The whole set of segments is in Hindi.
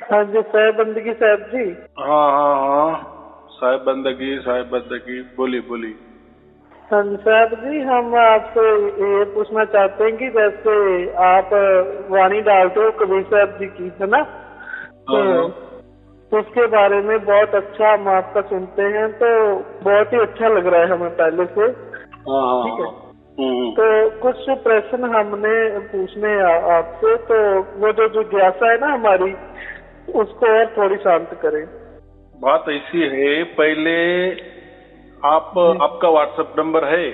हाँ जी, साहेब बंदगी साहब जी। हाँ हाँ हाँ, साहिब बंदगी बोली बोली। हाँ जी साहब जी, हम आपसे ये पूछना चाहते हैं कि जैसे आप वाणी डालते हो कबीर साहब जी की, है ना? हाँ हाँ तो उसके बारे में बहुत अच्छा हम आपका सुनते हैं, तो बहुत ही अच्छा लग रहा है हमें पहले से। हाँ हाँ ठीक है। हाँ, हम्म। तो कुछ प्रश्न हमने पूछने आपसे, तो वो जो जिज्ञासा है ना हमारी, उसको और थोड़ी शांत करें। बात ऐसी है, पहले जी आपका व्हाट्सएप नंबर है?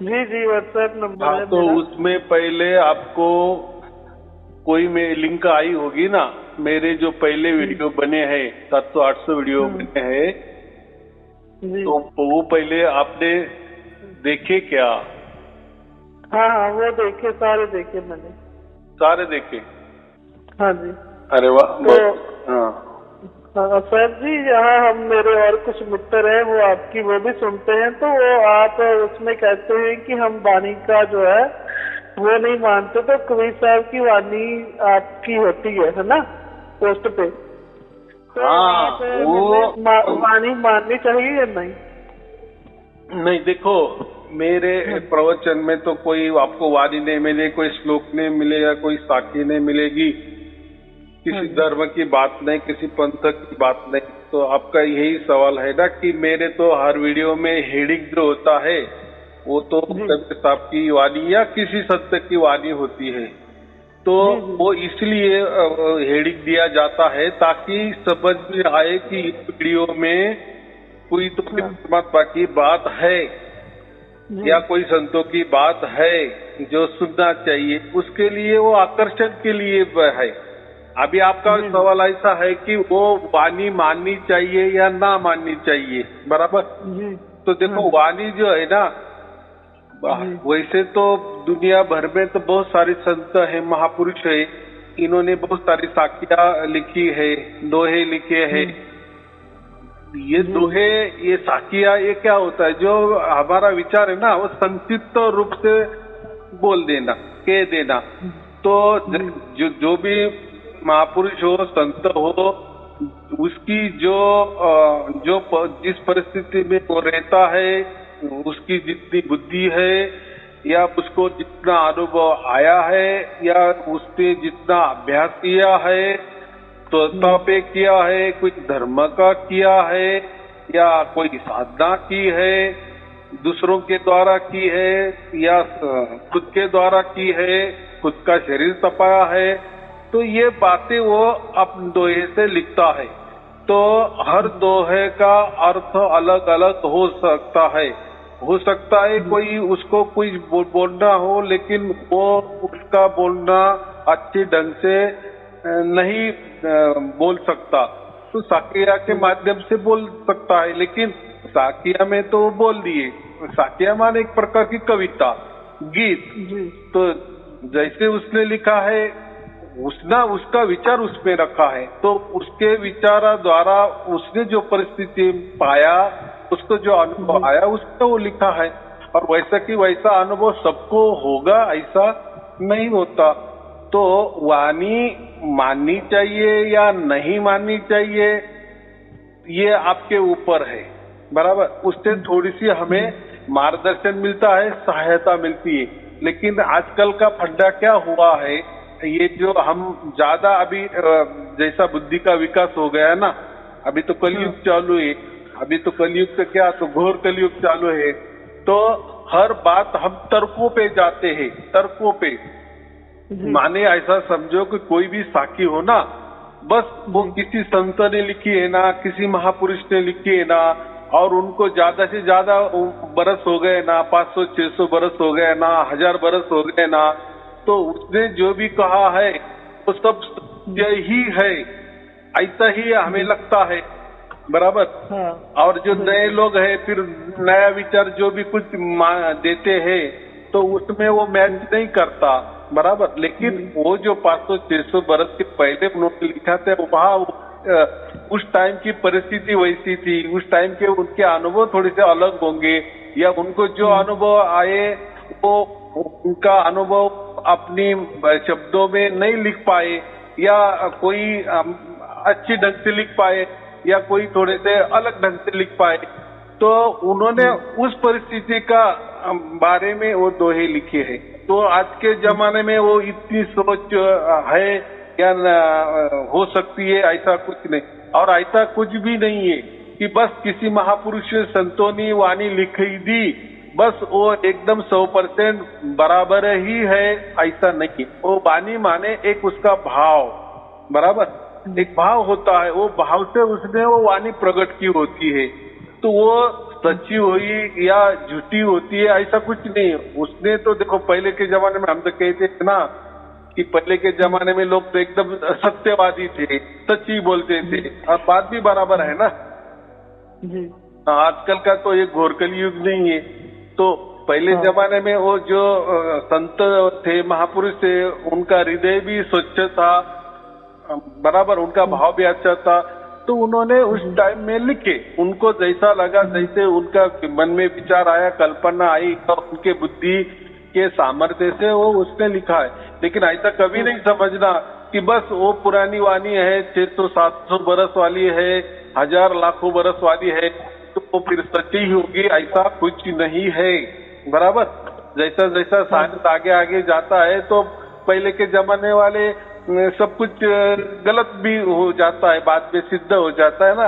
जी जी, व्हाट्सएप नंबर हाँ, है तो मेरा। उसमें पहले आपको कोई में लिंक आई होगी ना। मेरे जो पहले जी वीडियो बने हैं, 700-800 वीडियो हाँ बने हैं, जी तो वो पहले आपने देखे क्या? हाँ हाँ, वो देखे, सारे देखे मैंने। सारे देखे? हाँ जी। अरे वाह, तो बहुत। हाँ सर जी, यहाँ हम मेरे और कुछ मित्र हैं, वो आपकी वो भी सुनते हैं, तो वो आप उसमें कहते हैं कि हम वाणी का जो है वो नहीं मानते, तो कबीर साहब की वाणी आपकी होती है ना, पोस्ट पे। तो आप हाँ, वो वाणी माननी चाहिए या नहीं? नहीं, देखो, मेरे हाँ प्रवचन में तो कोई आपको वाणी नहीं मिले, कोई श्लोक नहीं मिलेगा, कोई साखी नहीं मिलेगी, हाँ किसी जी धर्म की बात नहीं, किसी पंथ की बात नहीं। तो आपका यही सवाल है ना कि मेरे तो हर वीडियो में हेडिंग जो होता है वो तो जी कबीर साहब की वाणी या किसी संत की वाणी होती है। तो जी जी वो इसलिए हेडिंग दिया जाता है ताकि समझ में आए कि इस वीडियो में कोई तो हाँ परमात्मा की बात है जी या कोई संतों की बात है जो सुनना चाहिए, उसके लिए वो आकर्षण के लिए है। अभी आपका जी जी सवाल ऐसा है कि वो वाणी माननी चाहिए या ना माननी चाहिए, बराबर? जी तो हाँ देखो, जी वाणी जो है ना, जी वैसे तो दुनिया भर में तो बहुत सारे संत है, महापुरुष है, इन्होंने बहुत सारी साखियां लिखी है, दोहे लिखे हैं। जी ये जी दोहे, ये साखिया, ये क्या होता है, जो हमारा विचार है ना वो संक्षिप्त रूप से बोल देना, कह देना। तो जी जो भी महापुरुष हो, संत हो, उसकी जिस परिस्थिति में वो रहता है, उसकी जितनी बुद्धि है या उसको जितना अनुभव आया है या उसने जितना अभ्यास किया है, स्वतः पे किया है, कोई धर्म का किया है या कोई साधना की है, दूसरों के द्वारा की है या खुद के द्वारा की है, खुद का शरीर तपाया है, तो ये बातें वो अपने दोहे से लिखता है। तो हर दोहे का अर्थ अलग अलग हो सकता है कोई उसको कुछ बोलना हो, लेकिन वो उसका बोलना अच्छे ढंग से नहीं बोल सकता, तो साकिया के माध्यम से बोल सकता है। लेकिन साकिया में तो वो बोल दिए, साकिया माने एक प्रकार की कविता, गीत। जी तो जैसे उसने लिखा है, उसका विचार उसमें रखा है, तो उसके विचार द्वारा उसने जो परिस्थिति पाया, उसको जो अनुभव आया, उसको वो लिखा है। और वैसा कि वैसा अनुभव सबको होगा ऐसा नहीं होता। तो वाणी माननी चाहिए या नहीं माननी चाहिए, ये आपके ऊपर है, बराबर? उससे थोड़ी सी हमें मार्गदर्शन मिलता है, सहायता मिलती है। लेकिन आजकल का फंडा क्या हुआ है, ये जो हम ज्यादा अभी जैसा बुद्धि का विकास हो गया है ना, अभी तो कलयुग चालू है, अभी तो कलयुग से क्या, तो घोर कलयुग चालू है। तो हर बात हम तर्कों पे जाते हैं, तर्कों पे। माने ऐसा समझो कि कोई भी साखी हो ना, बस वो किसी संत ने लिखी है ना, किसी महापुरुष ने लिखी है ना, और उनको ज्यादा से ज्यादा बरस हो गए ना, 500-600 बरस हो गए ना, 1000 बरस हो गए ना, तो उसने जो भी कहा है वो सब सत्य ही है, ऐसा ही हमें लगता है, बराबर? हाँ और जो नए लोग हैं, फिर नया विचार जो भी कुछ देते हैं, तो उसमें वो मैच नहीं करता, बराबर? लेकिन वो जो 500-600 बरस के पहले उन्होंने लिखा था, वहाँ उस टाइम की परिस्थिति वैसी थी, उस टाइम के उनके अनुभव थोड़े से अलग होंगे, या उनको जो अनुभव आए वो उनका अनुभव अपनी शब्दों में नहीं लिख पाए, या कोई अच्छी ढंग से लिख पाए या कोई थोड़े से अलग ढंग से लिख पाए। तो उन्होंने उस परिस्थिति का बारे में वो दोहे लिखे हैं। तो आज के जमाने में वो इतनी सोच है या हो सकती है, ऐसा कुछ नहीं। और ऐसा कुछ भी नहीं है कि बस किसी महापुरुष संतों ने वाणी लिखी दी, बस वो एकदम 100% बराबर ही है, ऐसा नहीं। वो वाणी माने एक उसका भाव, बराबर एक भाव होता है, वो भाव से उसने वो वाणी प्रकट की होती है। तो वो सच्ची हुई या झूठी होती है ऐसा कुछ नहीं। उसने तो देखो पहले के जमाने में हम तो कहते थे ना कि पहले के जमाने में लोग तो एकदम सत्यवादी थे, सच्ची बोलते थे, और बात भी बराबर है ना जी। आजकल का तो ये घोर कलयुग नहीं है। तो पहले जमाने में वो जो संत थे, महापुरुष थे, उनका हृदय भी स्वच्छ था, बराबर उनका भाव भी अच्छा था। तो उन्होंने उस टाइम में लिखे, उनको जैसा लगा, जैसे उनका मन में विचार आया, कल्पना आई, तो उनके बुद्धि के सामर्थ्य से वो उसने लिखा है। लेकिन ऐसा कभी नहीं समझना कि बस वो पुरानी वाणी है, 600-700 बरस वाली है, 1000 लाखों बरस वाली है, तो वो फिर सच्ची ही होगी, ऐसा कुछ नहीं है, बराबर। जैसा जैसा साइंस आगे आगे जाता है तो पहले के जमाने वाले सब कुछ गलत भी हो जाता है, बाद में सिद्ध हो जाता है ना,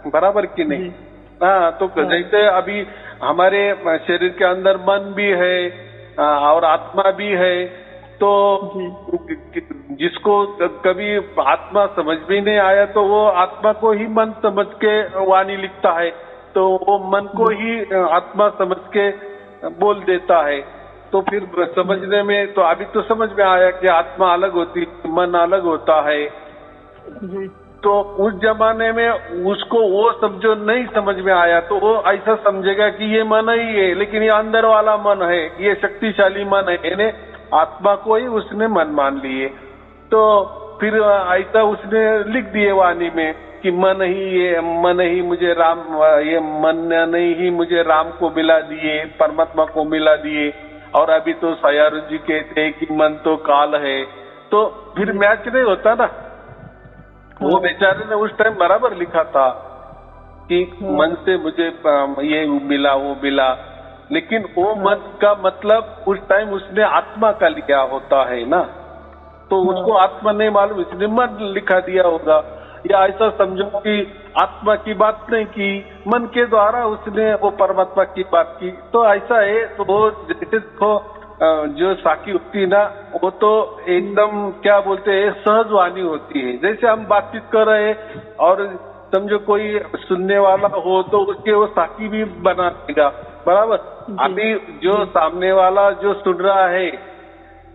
बराबर कि नहीं। हाँ, तो जैसे अभी हमारे शरीर के अंदर मन भी है और आत्मा भी है, तो जिसको कभी आत्मा समझ भी नहीं आया तो वो आत्मा को ही मन समझ के वाणी लिखता है, तो वो मन को ही आत्मा समझ के बोल देता है। तो फिर समझने में तो अभी तो समझ में आया कि आत्मा अलग होती, मन अलग होता है जी। तो उस जमाने में उसको वो समझो नहीं समझ में आया तो वो ऐसा समझेगा कि ये मन ही है, लेकिन ये अंदर वाला मन है, ये शक्तिशाली मन है, यानी आत्मा को ही उसने मन मान लिए। तो फिर ऐसा उसने लिख दिए वाणी में कि मन ही मुझे राम, ये मन नहीं ही मुझे राम को मिला दिए, परमात्मा को मिला दिए। और अभी तो सयारू जी कहते हैं कि मन तो काल है, तो फिर मैच नहीं होता ना। वो बेचारे ने उस टाइम बराबर लिखा था कि मन से मुझे ये मिला वो मिला, लेकिन वो मन का मतलब उस टाइम उसने आत्मा का लिया होता है ना, तो उसको आत्मा नहीं मालूम, इसने मन लिखा दिया होगा। या ऐसा समझो कि आत्मा की बात नहीं की, मन के द्वारा उसने वो परमात्मा की बात की। तो ऐसा है, तो वो जैसे जो साकी होती है ना, वो तो एकदम क्या बोलते हैं सहज वाणी होती है। जैसे हम बातचीत कर रहे हैं और समझो कोई सुनने वाला हो तो उसके वो साकी भी बना देगा, बराबर। अभी जो सामने वाला जो सुन रहा है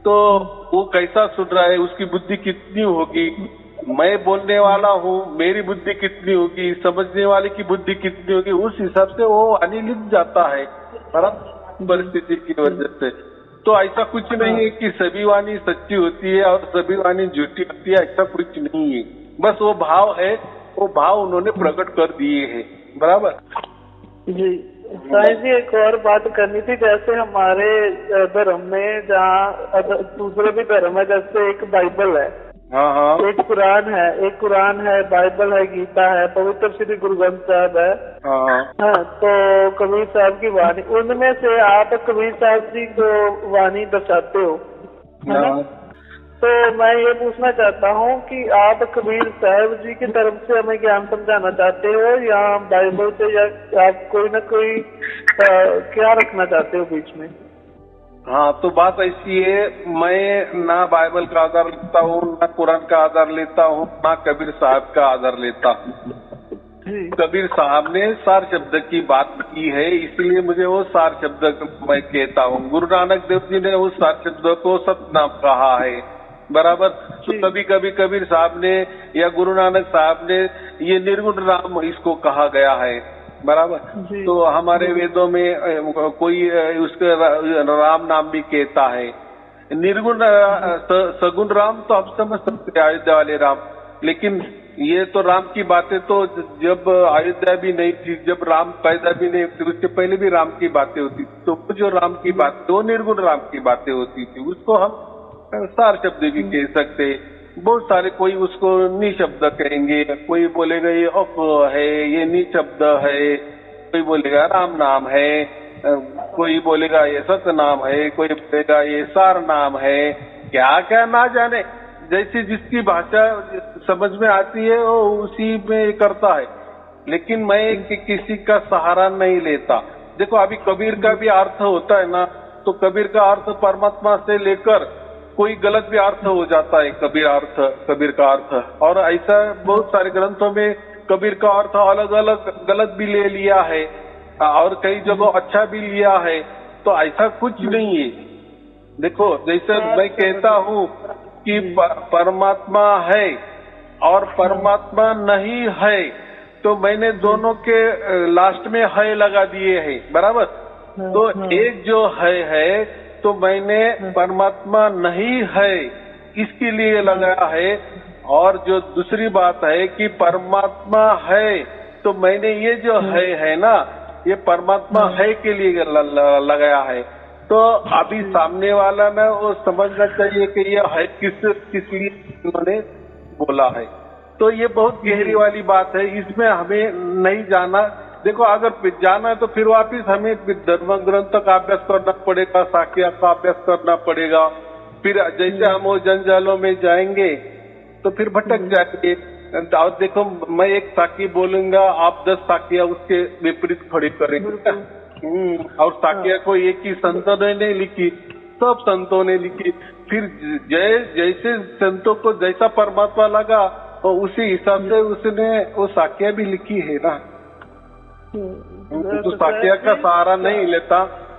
तो वो कैसा सुन रहा है, उसकी बुद्धि कितनी होगी, मैं बोलने वाला हूँ मेरी बुद्धि कितनी होगी, समझने वाले की बुद्धि कितनी होगी, उस हिसाब से वो वाणी लिख जाता है, बराबर परिस्थिति की वजह से। तो ऐसा कुछ नहीं है कि सभी वाणी सच्ची होती है और सभी वाणी झूठी होती है, ऐसा कुछ नहीं है। बस वो भाव है, वो भाव उन्होंने प्रकट कर दिए हैं, बराबर जी। साईं जी एक और बात करनी थी, जैसे हमारे धर्म में जहाँ दूसरे भी धर्म है, जैसे एक बाइबल है, हाँ, एक कुरान है, बाइबल है, गीता है, पवित्र श्री गुरु ग्रंथ साहब है, हाँ। तो कबीर साहब की वाणी, उनमें से आप कबीर साहब जी को वाणी दर्शाते हो, है ना? तो मैं ये पूछना चाहता हूँ कि आप कबीर साहब जी की तरफ से हमें ज्ञान समझाना चाहते हो या बाइबल से, या आप कोई ना कोई क्या रखना चाहते हो बीच में? हाँ, तो बात ऐसी है, मैं ना बाइबल का आधार लेता हूँ, ना कुरान का आधार लेता हूँ, ना कबीर साहब का आधार लेता हूँ। कबीर साहब ने सार शब्द की बात की है, इसलिए मुझे वो सार शब्द मैं कहता हूँ। गुरु नानक देव जी ने उस सार शब्द को सतनाम कहा है, बराबर। तो कभी कभी कबीर साहब ने या गुरु नानक साहब ने ये निर्गुण राम इसको कहा गया है, बराबर। तो हमारे वेदों में कोई उसके राम नाम भी कहता है। निर्गुण सगुण राम तो हम समझ सकते हैं, अयोध्या वाले राम, लेकिन ये तो राम की बातें तो जब अयोध्या भी नहीं थी, जब राम पैदा भी नहीं थी, उससे पहले भी राम की बातें होती थी। तो जो राम की बात, दो निर्गुण राम की बातें होती थी, उसको हम सार शब्द भी कह सकते। बहुत सारे, कोई उसको निशब्द कहेंगे, कोई बोलेगा ये अप है, ये निशब्द है, कोई बोलेगा राम नाम है, कोई बोलेगा ये सत्य नाम है, कोई बोलेगा ये सार नाम है, क्या क्या ना जाने, जैसे जिसकी भाषा समझ में आती है वो उसी में करता है। लेकिन मैं किसी का सहारा नहीं लेता। देखो अभी कबीर का भी अर्थ होता है ना, तो कबीर का अर्थ परमात्मा से लेकर कोई गलत भी अर्थ हो जाता है, कबीर का अर्थ, और ऐसा बहुत सारे ग्रंथों में कबीर का अर्थ अलग अलग गलत भी ले लिया है और कई जगह अच्छा भी लिया है। तो ऐसा कुछ नहीं है। देखो जैसे मैं कहता हूँ कि परमात्मा है और परमात्मा नहीं है, तो मैंने दोनों के लास्ट में है लगा दिए हैं, बराबर। तो एक जो है तो मैंने परमात्मा नहीं है इसके लिए लगाया है, और जो दूसरी बात है कि परमात्मा है तो मैंने ये जो है ना, ये परमात्मा है के लिए लगाया है। तो अभी सामने वाला ना वो समझना चाहिए कि ये है किस लिए उन्होंने बोला है। तो ये बहुत गहरी वाली बात है, इसमें हमें नहीं जाना। देखो अगर जाना है तो फिर वापिस हमें धर्म ग्रंथ का अभ्यास करना पड़ेगा, साकिया का अभ्यास करना पड़ेगा। फिर जैसे हम वो जंजालों में जाएंगे तो फिर भटक जाएंगे। और देखो मैं एक साकी बोलूंगा, आप 10 साकिया उसके विपरीत खड़ी करेंगे। और साकिया को एक ही संतों ने नहीं लिखी, सब संतों ने लिखी। फिर जैसे संतों को जैसा परमात्मा लगा तो उसी हिसाब से उसने वो साकिया भी लिखी है ना। तो साकिया का सहारा नहीं लेता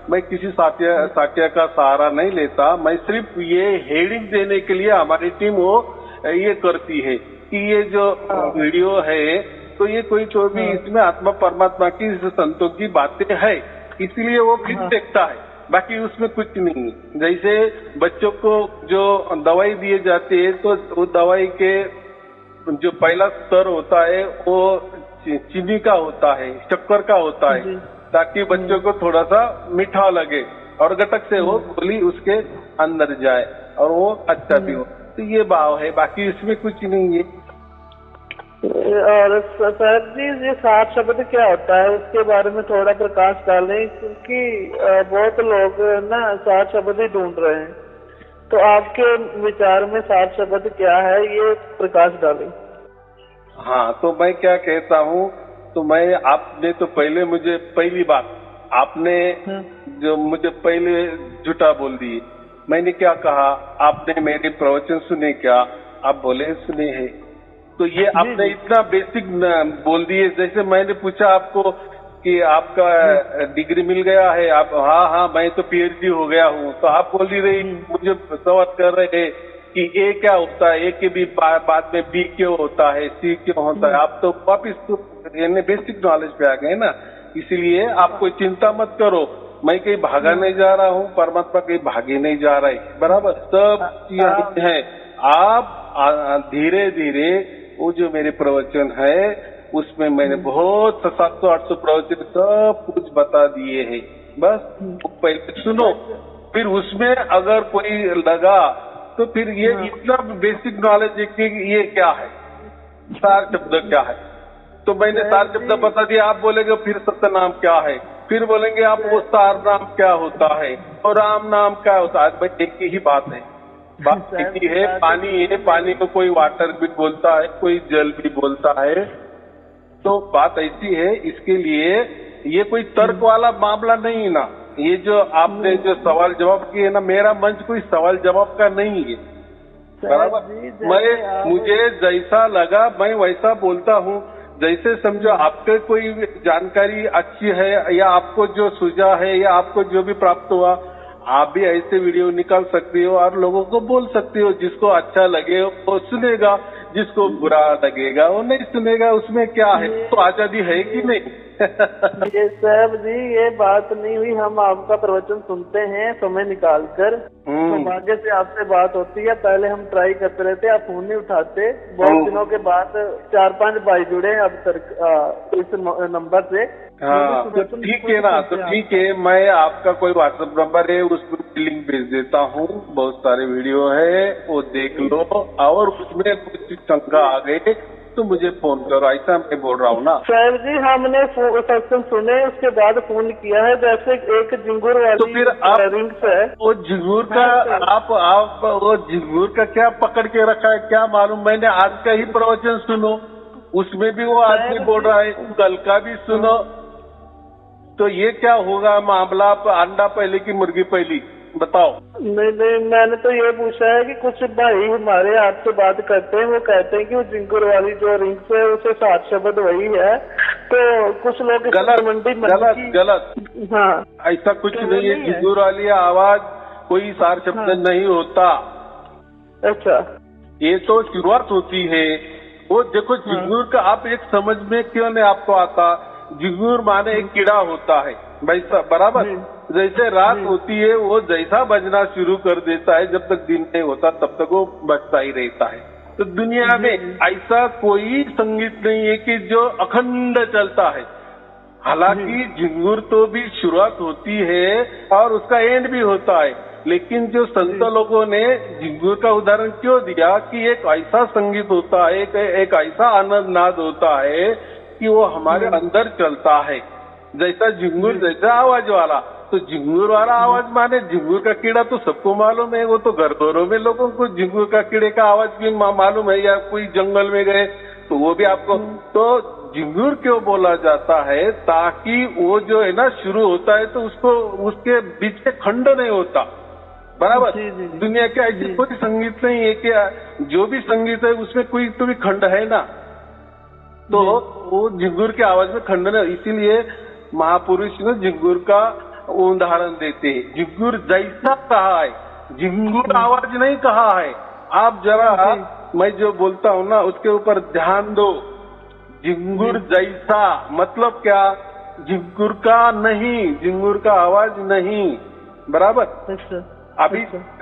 मैं, किसी साकिया का सहारा नहीं लेता। मैं सिर्फ ये हेडिंग देने के लिए हमारी टीम वो ये करती है कि ये जो वीडियो है तो ये कोई तो भी इसमें आत्मा परमात्मा की संतों की बातें है, इसलिए वो फिर देखता है, बाकी उसमें कुछ नहीं। जैसे बच्चों को जो दवाई दिए जाती है तो वो दवाई के जो पहला स्तर होता है वो चीनी का होता है, शक्कर का होता है, ताकि बच्चों को थोड़ा सा मीठा लगे और गटक से वो गोली उसके अंदर जाए और वो अच्छा भी हो। तो ये भाव है, बाकी इसमें कुछ नहीं है। और सर जी ये 7 शब्द क्या होता है उसके बारे में थोड़ा प्रकाश डालें, क्योंकि बहुत लोग ना 7 शब्द ही ढूंढ रहे हैं। तो आपके विचार में 7 शब्द क्या है, ये प्रकाश डालें। हाँ, तो मैं क्या कहता हूँ, तो मैं आपने तो पहले मुझे पहली बात आपने जो मुझे पहले झूठा बोल दी। मैंने क्या कहा, आपने मेरे प्रवचन सुने क्या? आप बोले सुने हैं। तो ये आपने इतना बेसिक बोल दिए। जैसे मैंने पूछा आपको कि आपका डिग्री मिल गया है, आप हाँ मैं तो पीएचडी हो गया हूँ, तो आप बोल रही मुझे सवाल कर रहे कि ए क्या होता है, ए के भी बाद में बी क्यों होता है, सी क्यों होता है। आप तो वापिस तो बेसिक नॉलेज पे आ गए ना, इसीलिए आप कोई चिंता मत करो। मैं कहीं भागा नहीं जा रहा हूँ, परमात्मा कहीं भागे नहीं जा रहा है, बराबर। सब चीजें हैं। आप धीरे धीरे वो जो मेरे प्रवचन है उसमें मैंने बहुत 700-800 प्रवचन सब कुछ बता दिए हैं। बस पहले सुनो, फिर उसमें अगर कोई लगा तो फिर ये इतना बेसिक नॉलेज है कि ये क्या है, सार शब्द क्या है। तो मैंने सार शब्द बता दिया। आप बोलेंगे फिर सत्य नाम क्या है, फिर बोलेंगे आप वो सार नाम क्या होता है और राम नाम क्या होता है। भाई एक ही बात है, बात एक ही है। पानी है, पानी को कोई वाटर भी बोलता है, कोई जल भी बोलता है। तो बात ऐसी है, इसके लिए ये कोई तर्क वाला मामला नहीं ना। ये जो आपने जो सवाल जवाब किए ना, मेरा मंच कोई सवाल जवाब का नहीं है, बराबर। मुझे जैसा लगा मैं वैसा बोलता हूँ। जैसे समझो आपके कोई जानकारी अच्छी है या आपको जो सूझा है या आपको जो भी प्राप्त हुआ, आप भी ऐसे वीडियो निकाल सकते हो और लोगों को बोल सकते हो। जिसको अच्छा लगे वो सुनेगा, जिसको बुरा लगेगा वो नहीं सुनेगा। उसमें क्या है, तो आजादी है कि नहीं ये साहब जी ये बात नहीं हुई, हम आपका प्रवचन सुनते हैं समय निकाल कर, सौभाग्य से आपसे बात होती है। पहले हम ट्राई करते रहते, आप फोन नहीं उठाते। बहुत दिनों के बाद 4-5 भाई जुड़े अब तक इस नंबर से। हाँ तो ठीक है ना, तो ठीक है, मैं आपका कोई व्हाट्सएप नंबर है उसमें लिंक भेज देता हूँ, बहुत सारे वीडियो है वो देख लो, और उसमें कुछ शंका आ गई तो मुझे फोन करो, ऐसा मैं बोल रहा हूँ ना। सर जी हमने सत्संग सुने उसके बाद फोन किया है, जैसे एक झिंगुर वाली तो फिर आप रिंग्स है वो झिंगुर का आप वो झिंगुर का क्या पकड़ के रखा है क्या मालूम। मैंने आज का ही प्रवचन सुनो, उसमें भी वो आदमी बोल रहा है, कल का भी सुनो, तो ये क्या होगा मामला। अंडा पहले की मुर्गी पहली, बताओ। नहीं मैंने तो ये पूछा है कि कुछ भाई हमारे आपसे बात करते हैं, वो कहते हैं कि वो जिंगुर वाली जो रिंग्स है उसे 7 शब्द वही है, तो कुछ लोग गलत। हाँ ऐसा कुछ नहीं है, जिंगुर वाली आवाज कोई 7 शब्द नहीं होता। अच्छा, ये तो शुरुआत होती है। वो देखो जिंगुर का आप एक समझ में क्यों नहीं आपको आता, जिंगुर माने एक कीड़ा होता है वैसा, बराबर। जैसे रात होती है वो जैसा बजना शुरू कर देता है, जब तक दिन नहीं होता तब तक वो बजता ही रहता है। तो दुनिया में ऐसा कोई संगीत नहीं है कि जो अखंड चलता है। हालांकि जिंगुर तो भी शुरुआत होती है और उसका एंड भी होता है, लेकिन जो संत लोगों ने जिंगुर का उदाहरण क्यों दिया कि एक ऐसा संगीत होता है, एक ऐसा आनंद नाद होता है कि वो हमारे अंदर चलता है, जैसा झिंगुर जैसा आवाज वाला। तो झिंगुर वाला आवाज माने झिंगुर का कीड़ा तो सबको मालूम है, वो तो घरों में लोगों को झिंगुर का कीड़े का आवाज भी मालूम है, या कोई जंगल में गए तो वो भी आपको। तो झिंगुर क्यों बोला जाता है, ताकि वो जो है ना शुरू होता है तो उसको उसके बीच में खंड नहीं होता, बराबर। दुनिया के ऐसी कोई संगीत नहीं है कि जो भी संगीत है उसमें कोई तो भी खंड है ना, तो वो झिंगुर के आवाज में खंड नहीं। इसीलिए महापुरुष ने झिंगुर का उदाहरण देते हैं। झिंगुर जैसा कहा है, झिंगुर आवाज नहीं कहा है। आप जरा मैं जो बोलता हूँ ना उसके ऊपर ध्यान दो। झिंगुर जैसा मतलब क्या, झिंगुर का नहीं, झिंगुर का आवाज नहीं, बराबर।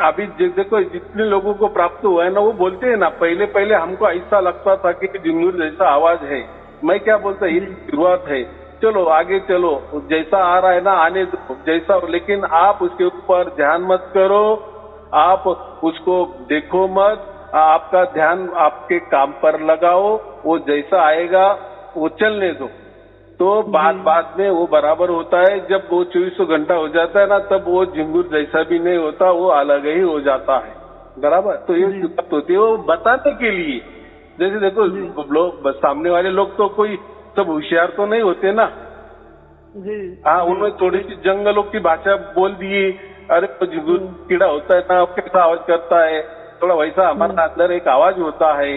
अभी देखो जितने लोगों को प्राप्त हुआ है ना, वो बोलते हैं ना पहले पहले हमको ऐसा लगता था कि झिंगुर जैसा आवाज है। मैं क्या बोलता, ये शुरुआत है, चलो आगे चलो, जैसा आ रहा है ना आने दो, जैसा। लेकिन आप उसके ऊपर ध्यान मत करो, आप उसको देखो मत, आपका ध्यान आपके काम पर लगाओ, वो जैसा आएगा वो चलने दो। तो बाद में वो बराबर होता है। जब वो 24 घंटा हो जाता है ना, तब वो झिंगुर जैसा भी नहीं होता, वो अलग ही हो जाता है, बराबर। तो ये शुरुआत होती है वो बताने के लिए। जैसे देखो लोग सामने वाले लोग तो कोई सब होशियार तो नहीं होते ना जी। हाँ, उन्होंने थोड़ी सी जंगलों की भाषा बोल दी, अरे तो झिंगुर कीड़ा होता है ना, कैसा आवाज करता है, थोड़ा वैसा हमारा अंदर एक आवाज होता है,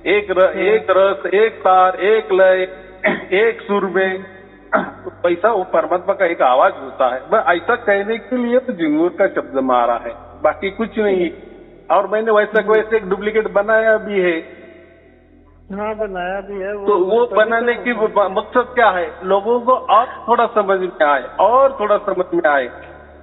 एक रस, एक तार, एक लय, एक सुर में, वैसा वो परमात्मा का एक आवाज होता है। बस ऐसा कहने के लिए तो झिंगुर का शब्द मारा है, बाकी कुछ नहीं। और मैंने वैसे एक डुप्लीकेट बनाया भी है। हाँ बनाया भी है तो वो बनाने की मकसद क्या है, लोगों को और थोड़ा समझ में आए, और थोड़ा समझ में आए,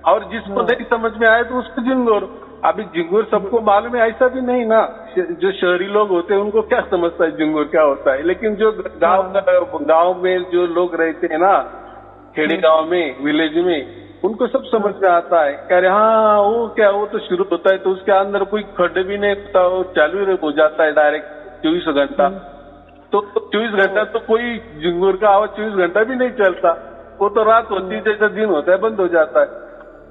और जिसको नहीं समझ में आए तो उसको झिंगुर। अभी झिंगुर सबको मालूम है ऐसा भी नहीं ना, जो शहरी लोग होते हैं उनको क्या समझता है झिंगुर क्या होता है, लेकिन जो गांव में जो लोग रहते हैं ना, खेड़े गांव में, विलेज में, उनको सब समझ में आता है। कह रहे हाँ वो क्या, वो तो शुरू होता है तो उसके अंदर कोई खड्ड भी नहीं होता, वो चालू हो जाता है डायरेक्ट 24 घंटा। तो 24 घंटा तो कोई झिंगुर का आवाज 24 घंटा भी नहीं चलता, वो तो रात होती है जैसा दिन होता है बंद हो जाता है।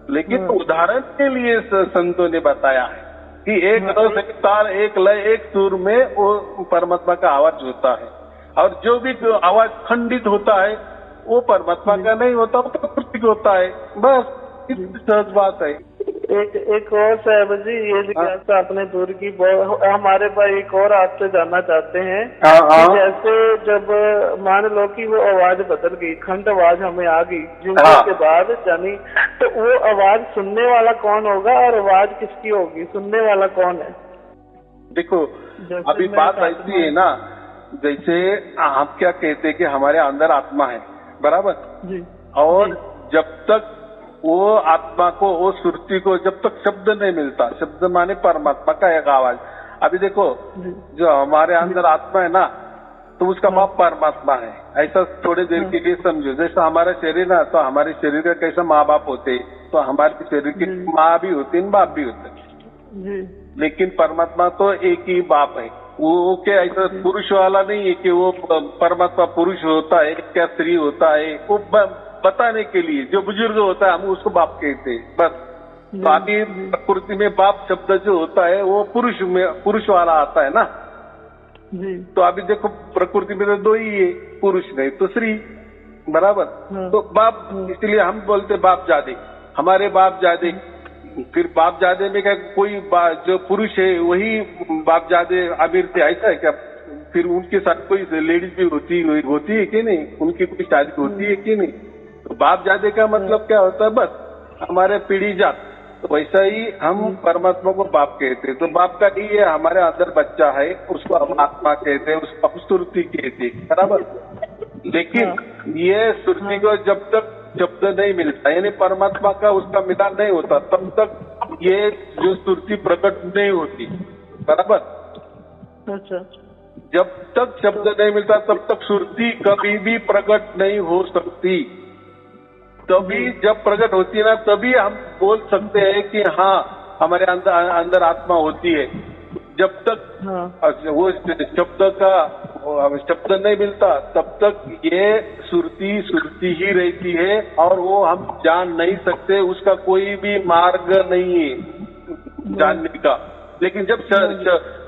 लेकिन उदाहरण के लिए संतों ने बताया है कि एक रस, एक तार, एक लय, एक सुर में वो परमात्मा का आवाज होता है, और जो भी आवाज खंडित होता है वो परमात्मा का नहीं होता, वो प्रकृति होता है। बस इतनी सहज बात है। एक और साहब जी, ये जिज्ञासा आपने दूर की, हमारे भाई एक और आपसे जानना चाहते हैं कि जैसे जब मान लो कि वो आवाज बदल गई, खंड आवाज हमें आ गई जिंगुर के बाद जानी, तो वो आवाज सुनने वाला कौन होगा और आवाज किसकी होगी, सुनने वाला कौन है? देखो अभी बात ऐसी है ना, जैसे आप क्या कहते हैं कि हमारे अंदर आत्मा है, बराबर। जी और जब तक वो आत्मा को, वो सुरती को जब तक शब्द नहीं मिलता, शब्द माने परमात्मा का एक आवाज। अभी देखो जो हमारे अंदर आत्मा है ना, तो उसका बाप परमात्मा है, ऐसा थोड़ी देर के लिए समझो। जैसा हमारा शरीर ना, तो हमारे शरीर का कैसा माँ बाप होते, तो हमारे शरीर की माँ भी होती है, बाप भी होते हैं, लेकिन परमात्मा तो एक ही बाप है। वो क्या ऐसा पुरुष वाला नहीं है कि वो परमात्मा पुरुष होता है क्या स्त्री होता है, वो बताने के लिए जो बुजुर्ग होता है हम उसको बाप कहते हैं बस। बाकी प्रकृति में बाप शब्द जो होता है वो पुरुष वाला आता है ना। तो अभी देखो प्रकृति में तो दो ही है, पुरुष नहीं तो स्त्री, बराबर। तो बाप, इसलिए हम बोलते बाप जादे, हमारे बाप जादे। फिर बाप जादे में क्या कोई जो पुरुष है वही बाप जादे अमीर थे, ऐसा है क्या? फिर उनके साथ कोई लेडीज भी होती है कि नहीं, उनकी कोई शादी होती है कि नहीं? तो बाप जादे का मतलब क्या होता है? बस हमारे पीढ़ी जात। तो वैसा ही हम परमात्मा को बाप कहते हैं। तो बाप का ये हमारे अंदर बच्चा है, उसको हम आत्मा कहते हैं, उसको हम सुरती कहते हैं, बराबर। लेकिन ये सुरती को जब तक शब्द नहीं मिलता, यानी परमात्मा का उसका मिलन नहीं होता, तब तक ये जो सुरती प्रकट नहीं होती, बराबर। अच्छा। जब तक शब्द नहीं मिलता तब तक सुरती कभी भी प्रकट नहीं हो सकती। तभी जब प्रकट होती है ना, तभी हम बोल सकते हैं कि हाँ हमारे अंदर आत्मा होती है। जब तक वो शब्द नहीं मिलता तब तक ये सुरती ही रहती है, और वो हम जान नहीं सकते, उसका कोई भी मार्ग नहीं है जानने का। लेकिन जब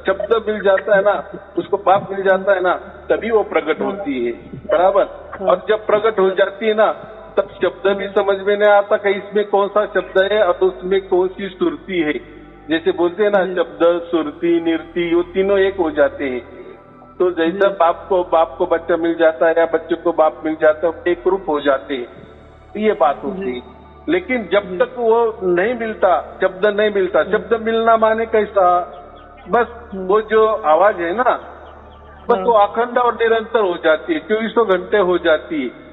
शब्द मिल जाता है ना, उसको बाप मिल जाता है ना, तभी वो प्रकट होती है, बराबर। और जब प्रकट हो जाती है ना, तब शब्द भी समझ में नहीं आता कि इसमें कौन सा शब्द है और उसमें कौन सी सुरती है। जैसे बोलते हैं ना, शब्द, सुरती, निरती, वो तीनों एक हो जाते हैं। तो जैसा बाप को बच्चा मिल जाता है या बच्चे को बाप मिल जाता है, एक रूप हो जाते हैं, ये बात होती है। लेकिन जब तक वो नहीं मिलता, शब्द नहीं मिलता, शब्द मिलना माने कैसा? बस वो जो आवाज है ना, बस वो अखंड और निरंतर हो जाती है, 24 घंटे हो जाती है।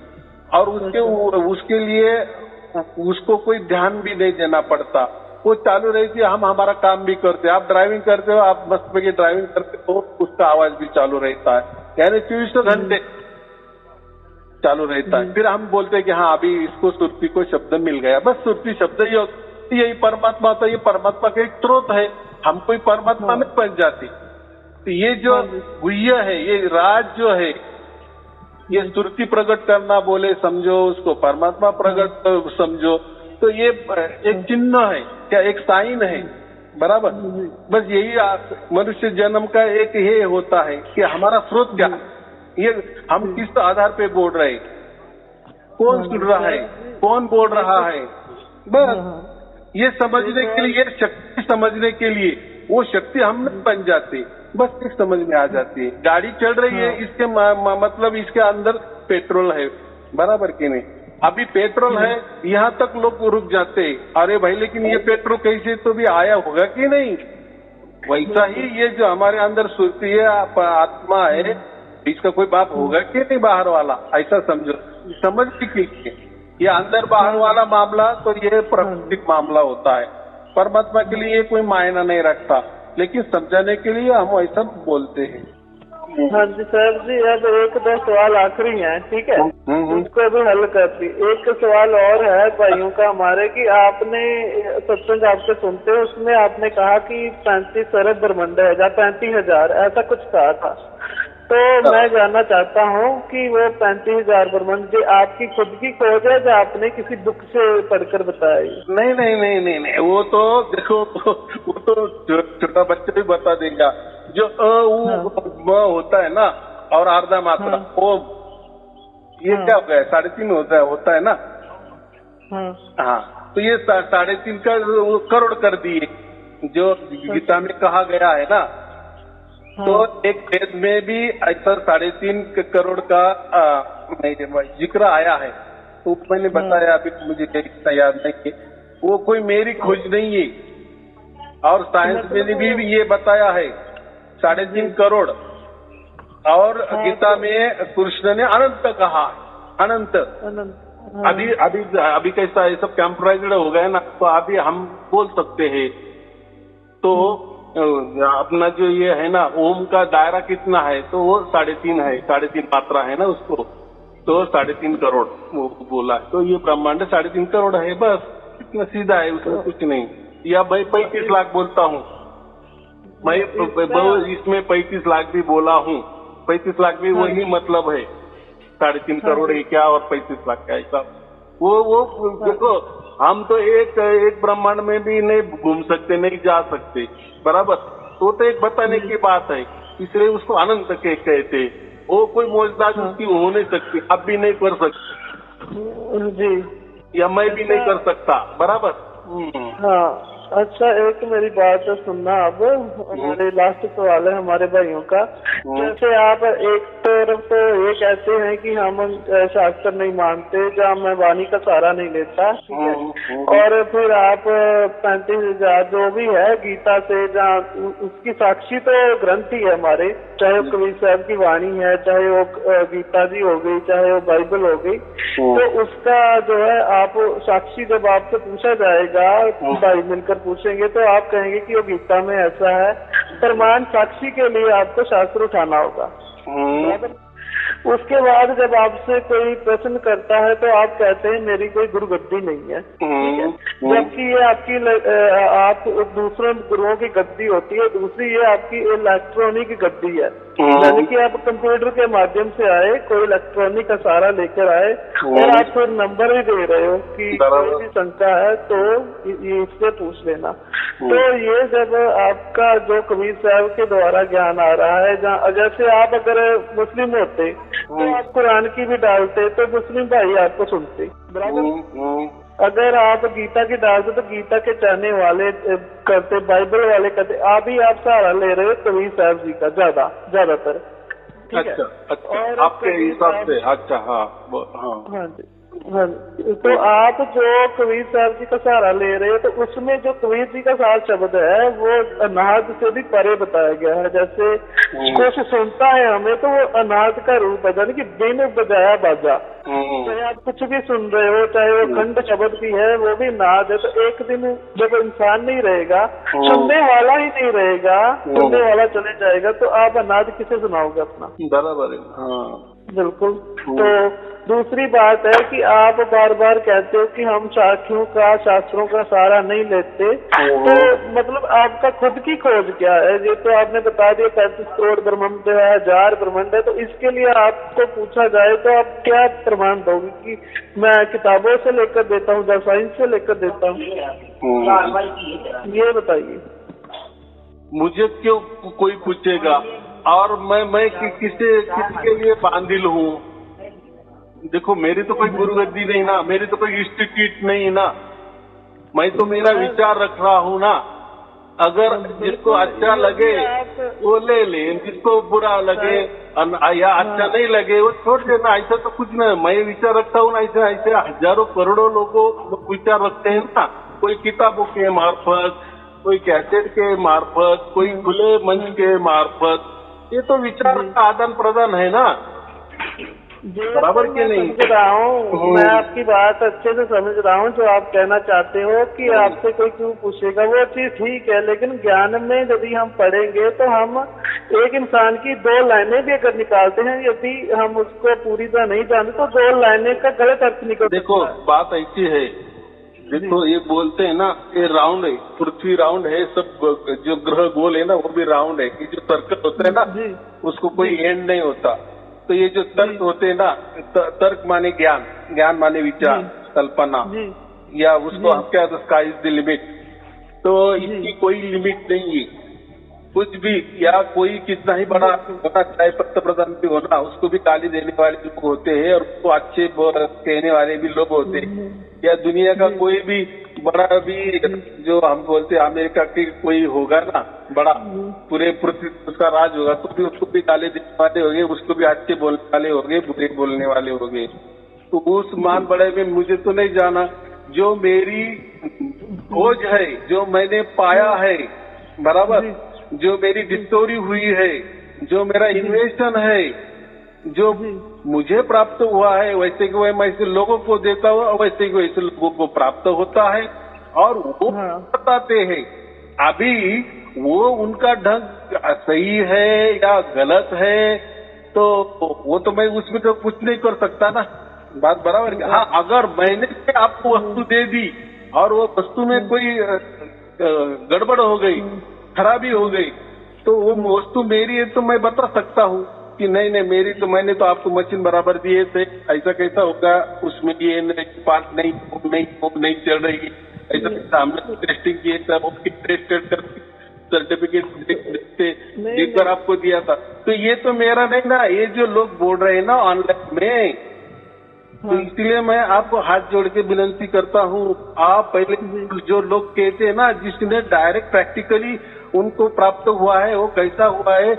और उसके लिए उसको कोई ध्यान भी नहीं देना पड़ता, वो चालू रहती है। हम हमारा काम भी करते हैं, आप ड्राइविंग करते हो, आप मस्त में ड्राइविंग करते हो, उसका आवाज भी चालू रहता है, यानी 24 घंटे चालू रहता है। फिर हम बोलते हैं कि हाँ अभी इसको सुरती को शब्द मिल गया, बस सुरती शब्द यही परमात्मा होता है। ये परमात्मा का एक स्रोत है, हम कोई परमात्मा में बन जाती। तो ये जो गुह्य है, ये राज जो है, ये सुरती प्रकट करना बोले समझो, उसको परमात्मा प्रकट समझो, तो ये एक चिन्ह है, क्या एक साइन है, बराबर। बस यही मनुष्य जन्म का एक ये होता है कि हमारा स्रोत क्या, ये हम किस आधार पे बोल रहे, कौन सुन रहा है, कौन बोल रहा है, बस ये समझने के लिए, शक्ति समझने के लिए वो शक्ति हम नहीं बन जाते, बस एक समझ में आ जाती है। गाड़ी चल रही है, इसके मतलब इसके अंदर पेट्रोल है, बराबर कि नहीं? अभी पेट्रोल है, यहाँ तक लोग रुक जाते हैं, अरे भाई लेकिन ये पेट्रोल कैसे तो भी आया होगा कि नहीं? वैसा ही ये जो हमारे अंदर सुरती है, आत्मा है, इसका कोई बाप होगा कि नहीं बाहर वाला, ऐसा समझो। समझ लीजिए, ये अंदर बाहर वाला मामला तो ये प्राकृतिक मामला होता है, परमात्मा के लिए कोई मायना नहीं रखता, लेकिन समझाने के लिए हम ऐसा बोलते हैं। हाँ जी साहब जी, अब 1-2 सवाल आखिरी हैं, ठीक है, उसको भी हल कर दी। एक सवाल और है भाइयों का हमारे, कि आपने सत्संग आपके सुनते हैं, उसमें आपने कहा कि 35 अरब ब्रह्मांड है या 35,000 ऐसा कुछ कहा था। तो मैं जानना चाहता हूँ कि वो 35,000 ब्रह्मांड आपकी खुद की खोज है या आपने किसी बुक से पढ़कर बताई? नहीं, वो तो देखो, वो तो छोटा बच्चा भी बता देगा। जो होता है ना, और अर्धा मात्रा ओम, ये क्या हो गया, 3.5 होता है ना। हाँ, तो ये 3.5 का करोड़ कर दिए, जो गीता में कहा गया है ना। तो एक वेद में भी ऐसा 3.5 करोड़ का जिक्र आया है, तो मैंने बताया, अभी मुझे इतना याद नहीं कि वो कोई मेरी खोज नहीं है, और साइंस में भी ये बताया है 3.5 करोड़, और गीता में कृष्ण ने अनंत कहा, अनंत। हाँ। अभी अभी अभी कैसा है, सब कंप्यूटराइज्ड हो गया ना, तो अभी हम बोल सकते हैं। तो अपना जो ये है ना, ओम का दायरा कितना है, तो वो 3.5 है, 3.5 मात्रा है ना उसको, तो 3.5 करोड़ वो बोला। तो ये ब्रह्मांड 3.5 करोड़ है, बस इतना सीधा है, उसमें कुछ नहीं। या भाई 35 लाख बोलता हूँ मैं, इसमें 35 लाख भी बोला हूँ, 35 लाख भी वही मतलब है, 3.5 करोड़ है क्या और 35 लाख क्या, ऐसा वो देखो, हम तो एक ब्रह्मांड में भी नहीं घूम सकते, नहीं जा सकते, बराबर। तो एक बताने की बात है, इसलिए उसको अनंत कहते। वो कोई मौजदाद उसकी हो नहीं सकती, आप भी नहीं कर सकते जी, या मैं भी नहीं कर सकता, बराबर। हाँ। अच्छा, एक मेरी बात सुनना। अब हमारे लास्ट सवाल है हमारे भाइयों का। जैसे आप एक तरफ तो ये कहते हैं कि हम शास्त्र नहीं मानते, जहाँ मैं वाणी का सहारा नहीं लेता, ठीक है, और फिर आप 35,000 जो भी है गीता से, जहाँ उसकी साक्षी तो ग्रंथ ही है हमारे, चाहे वो कबीर साहब की वाणी है, चाहे वो गीता जी हो गई, चाहे वो बाइबल हो गई, तो उसका जो है आप साक्षी जब आपसे पूछा जाएगा, भाई मिलकर पूछेंगे, तो आप कहेंगे कि वो गीता में ऐसा है। प्रमाण साक्षी के लिए आपको शास्त्र उठाना होगा। उसके बाद जब आपसे कोई प्रश्न करता है तो आप कहते हैं मेरी कोई गुरुगद्दी नहीं है, ठीक है, जबकि ये आपकी आप दूसरे गुरुओं की गद्दी होती है, दूसरी ये आपकी इलेक्ट्रॉनिक गद्दी है, यानी कि आप कंप्यूटर के माध्यम से आए, कोई इलेक्ट्रॉनिक का सहारा लेकर आए, और आप फिर नंबर भी दे रहे हो कि कोई भी शंका है तो ये इससे पूछ लेना। तो ये जब आपका जो कबीर साहब के द्वारा ज्ञान आ रहा है, जैसे आप अगर मुस्लिम होते तो आप कुरान की भी डालते तो मुस्लिम भाई आपको सुनते, बराबर। अगर आप गीता की डालते तो गीता के चाहने वाले करते, बाइबल वाले करते। अभी आप सहारा ले रहे हो कबीर साहब जी का ज्यादातर, ठीक है। अच्छा, आपके हिसाब से, अच्छा, हाँ जी, हाँ। तो आप जो कबीर साहब जी का सहारा ले रहे हो, तो उसमें जो कबीर जी का सार शब्द है वो अनाहत से भी परे बताया गया है। जैसे कुछ सुनता है हमें तो वो अनाहत का रूप है, यानी कि बिन बजाया बाजा। चाहे आप कुछ भी सुन रहे हो, चाहे वो खंड शब्द भी है, वो भी नाद है। तो एक दिन जब इंसान नहीं रहेगा, सुनने वाला ही नहीं रहेगा, सुनने वाला चले जाएगा, तो आप अनाद किसे सुनाओगे अपना, बराबर है। हाँ बिल्कुल। तो दूसरी बात है कि आप बार बार कहते हो कि हम साखियों का, शास्त्रों का सहारा नहीं लेते, तो मतलब आपका खुद की खोज क्या है? ये तो आपने बता दिया 35 करोड़ ब्रह्मांड है, 1000 ब्रह्मांड है, तो इसके लिए आपको पूछा जाए तो आप क्या प्रमाण दोगे कि मैं किताबों से लेकर देता हूँ या साइंस से लेकर देता हूँ? ये बताइए। मुझे क्यों कोई पूछेगा, और मैं किसके लिए बांधिल हूँ? देखो, मेरी तो कोई गुरुगद्दी नहीं ना, मेरी तो कोई इंस्टीट्यूट नहीं ना, मैं तो मेरा विचार रख रहा हूँ ना। अगर जिसको अच्छा लगे वो ले ले, जिसको बुरा लगे या अच्छा नहीं लगे वो छोड़ देना, ऐसा तो कुछ नहीं। मैं विचार रखता हूँ ना, ऐसे हजारों करोड़ों लोगों विचार रखते हैं ना, कोई किताबों के मार्फत, कोई कैसेट के मार्फत, कोई खुले मंच के मार्फत। ये तो विचार का आदान प्रदान है ना, बराबर के नहीं? समझ रहा हूँ मैं, आपकी बात अच्छे से समझ रहा हूँ। जो आप कहना चाहते हो कि आपसे कोई क्यों पूछेगा, वो चीज ठीक है, लेकिन ज्ञान में यदि हम पढ़ेंगे तो हम एक इंसान की 2 लाइनें भी अगर निकालते हैं, यदि हम उसको पूरी तरह नहीं जानते तो 2 लाइनें का गलत अर्थ निकल। देखो, बात ऐसी है, देखो ये बोलते हैं ना, ये राउंड है, पृथ्वी राउंड है, सब जो ग्रह गोल है ना वो भी राउंड है। ये जो सर्कल होता है ना, उसको कोई एंड नहीं होता। तो ये जो तर्क होते हैं ना, तर्क माने ज्ञान, ज्ञान माने विचार, कल्पना, या उसको हम क्या, स्काई इज द लिमिट। तो इसकी कोई लिमिट नहीं है, कुछ भी, या कोई कितना ही बड़ा होना चाहे, पत्र प्रधान भी होना, उसको भी गाली देने वाले लोग होते हैं और उसको अच्छे कहने वाले भी लोग होते हैं। या दुनिया का कोई भी बड़ा भी, जो हम बोलते हैं अमेरिका की कोई होगा ना बड़ा, पूरे पृथ्वी उसका राज होगा, तो भी उसको भी गाली देने वाले होंगे, उसको भी अच्छे बोलने वाले होंगे, बुरे बोलने वाले होंगे। तो उस मान बड़े में मुझे तो नहीं जाना। जो मेरी खोज है, जो मैंने पाया है, बराबर, जो मेरी डिस्कवरी हुई है, जो मेरा इन्वेंशन है, जो मुझे प्राप्त हुआ है वैसे कि वैसे लोगों को देता हुआ वैसे कि वैसे लोगों को प्राप्त होता है और वो बताते हैं। अभी वो उनका ढंग सही है या गलत है तो वो तो मैं उसमें तो कुछ नहीं कर सकता ना, बात बराबर है। हाँ, अगर मैंने आपको वस्तु दे दी और वो वस्तु में कोई गड़बड़ हो गई, खराबी हो गई, तो वो वस्तु मेरी है तो मैं बता सकता हूँ कि नहीं नहीं मेरी तो, मैंने तो आपको मशीन बराबर दिए थे, ऐसा कैसा होगा, उसमें ये पार्ट नहीं चल रही, ऐसा हमने टेस्टिंग किए था, वो टेस्टेड कर सर्टिफिकेट देकर आपको दिया था। तो ये तो मेरा नहीं ना, ये जो लोग बोल रहे हैं ना ऑनलाइन में, तो इसलिए मैं आपको हाथ जोड़ के विनती करता हूँ, आप पहले जो लोग कहते हैं ना, जिसने डायरेक्ट प्रैक्टिकली उनको प्राप्त हुआ है, वो कैसा हुआ है,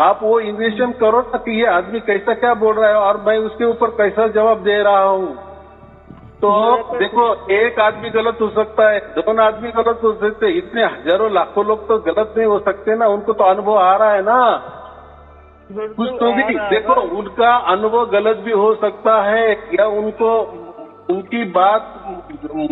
आप वो इन्वेस्टिगेशन करो ना कि ये आदमी कैसा क्या बोल रहा है और मैं उसके ऊपर कैसा जवाब दे रहा हूँ। तो देखो, एक आदमी गलत हो सकता है, 2 आदमी गलत हो सकते हैं, इतने हजारों लाखों लोग तो गलत नहीं हो सकते ना, उनको तो अनुभव आ रहा है ना कुछ तो भी। देखो, उनका अनुभव गलत भी हो सकता है या उनको उनकी बात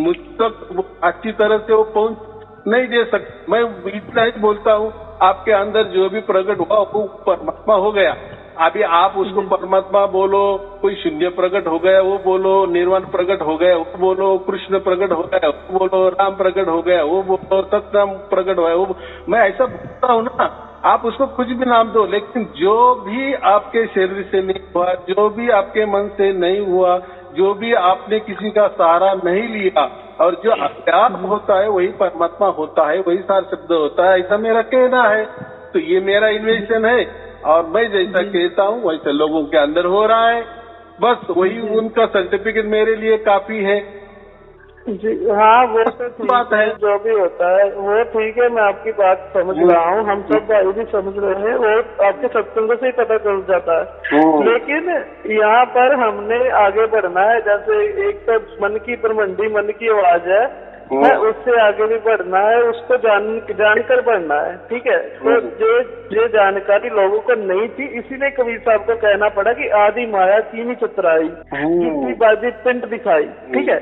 मुझ तक अच्छी तरह से वो पहुंच नहीं दे सकते। मैं इतना ही बोलता हूँ, आपके अंदर जो भी प्रकट हुआ वो परमात्मा हो गया। अभी आप उसको परमात्मा बोलो, कोई शून्य प्रकट हो गया वो बोलो, निर्वाण प्रकट हो गया वो बोलो, कृष्ण प्रकट हो गया वो बोलो, राम प्रकट हो गया वो बोलो, सतनाम प्रकट हुआ वो, मैं ऐसा बोलता हूँ ना, आप उसको कुछ भी नाम दो, लेकिन जो भी आपके शरीर से नहीं हुआ, जो भी आपके मन से नहीं हुआ, जो भी आपने किसी का सहारा नहीं लिया और जो अज्ञात होता है वही परमात्मा होता है, वही सार शब्द होता है, ऐसा मेरा कहना है। तो ये मेरा इन्वेस्टन है और मैं जैसा कहता हूँ वैसे लोगों के अंदर हो रहा है, बस वही उनका सर्टिफिकेट मेरे लिए काफी है जी। हाँ, वो तो ठीक है, जो भी होता है वो ठीक है, मैं आपकी बात समझ रहा हूँ, हम सब भाई भी समझ रहे हैं, वो आपके सत्संग से ही पता चल जाता है। लेकिन यहाँ पर हमने आगे बढ़ना है, जैसे एक तो मन की परमंडी, मन की आवाज है, उससे आगे भी बढ़ना है, उसको जानकर बढ़ना है, ठीक है। तो जो जानकारी लोगों को नहीं थी, इसीलिए कबीर साहब को कहना पड़ा कि आदि माया कीनी चतुराई, कितनी बाजी पिंड दिखाई, ठीक है।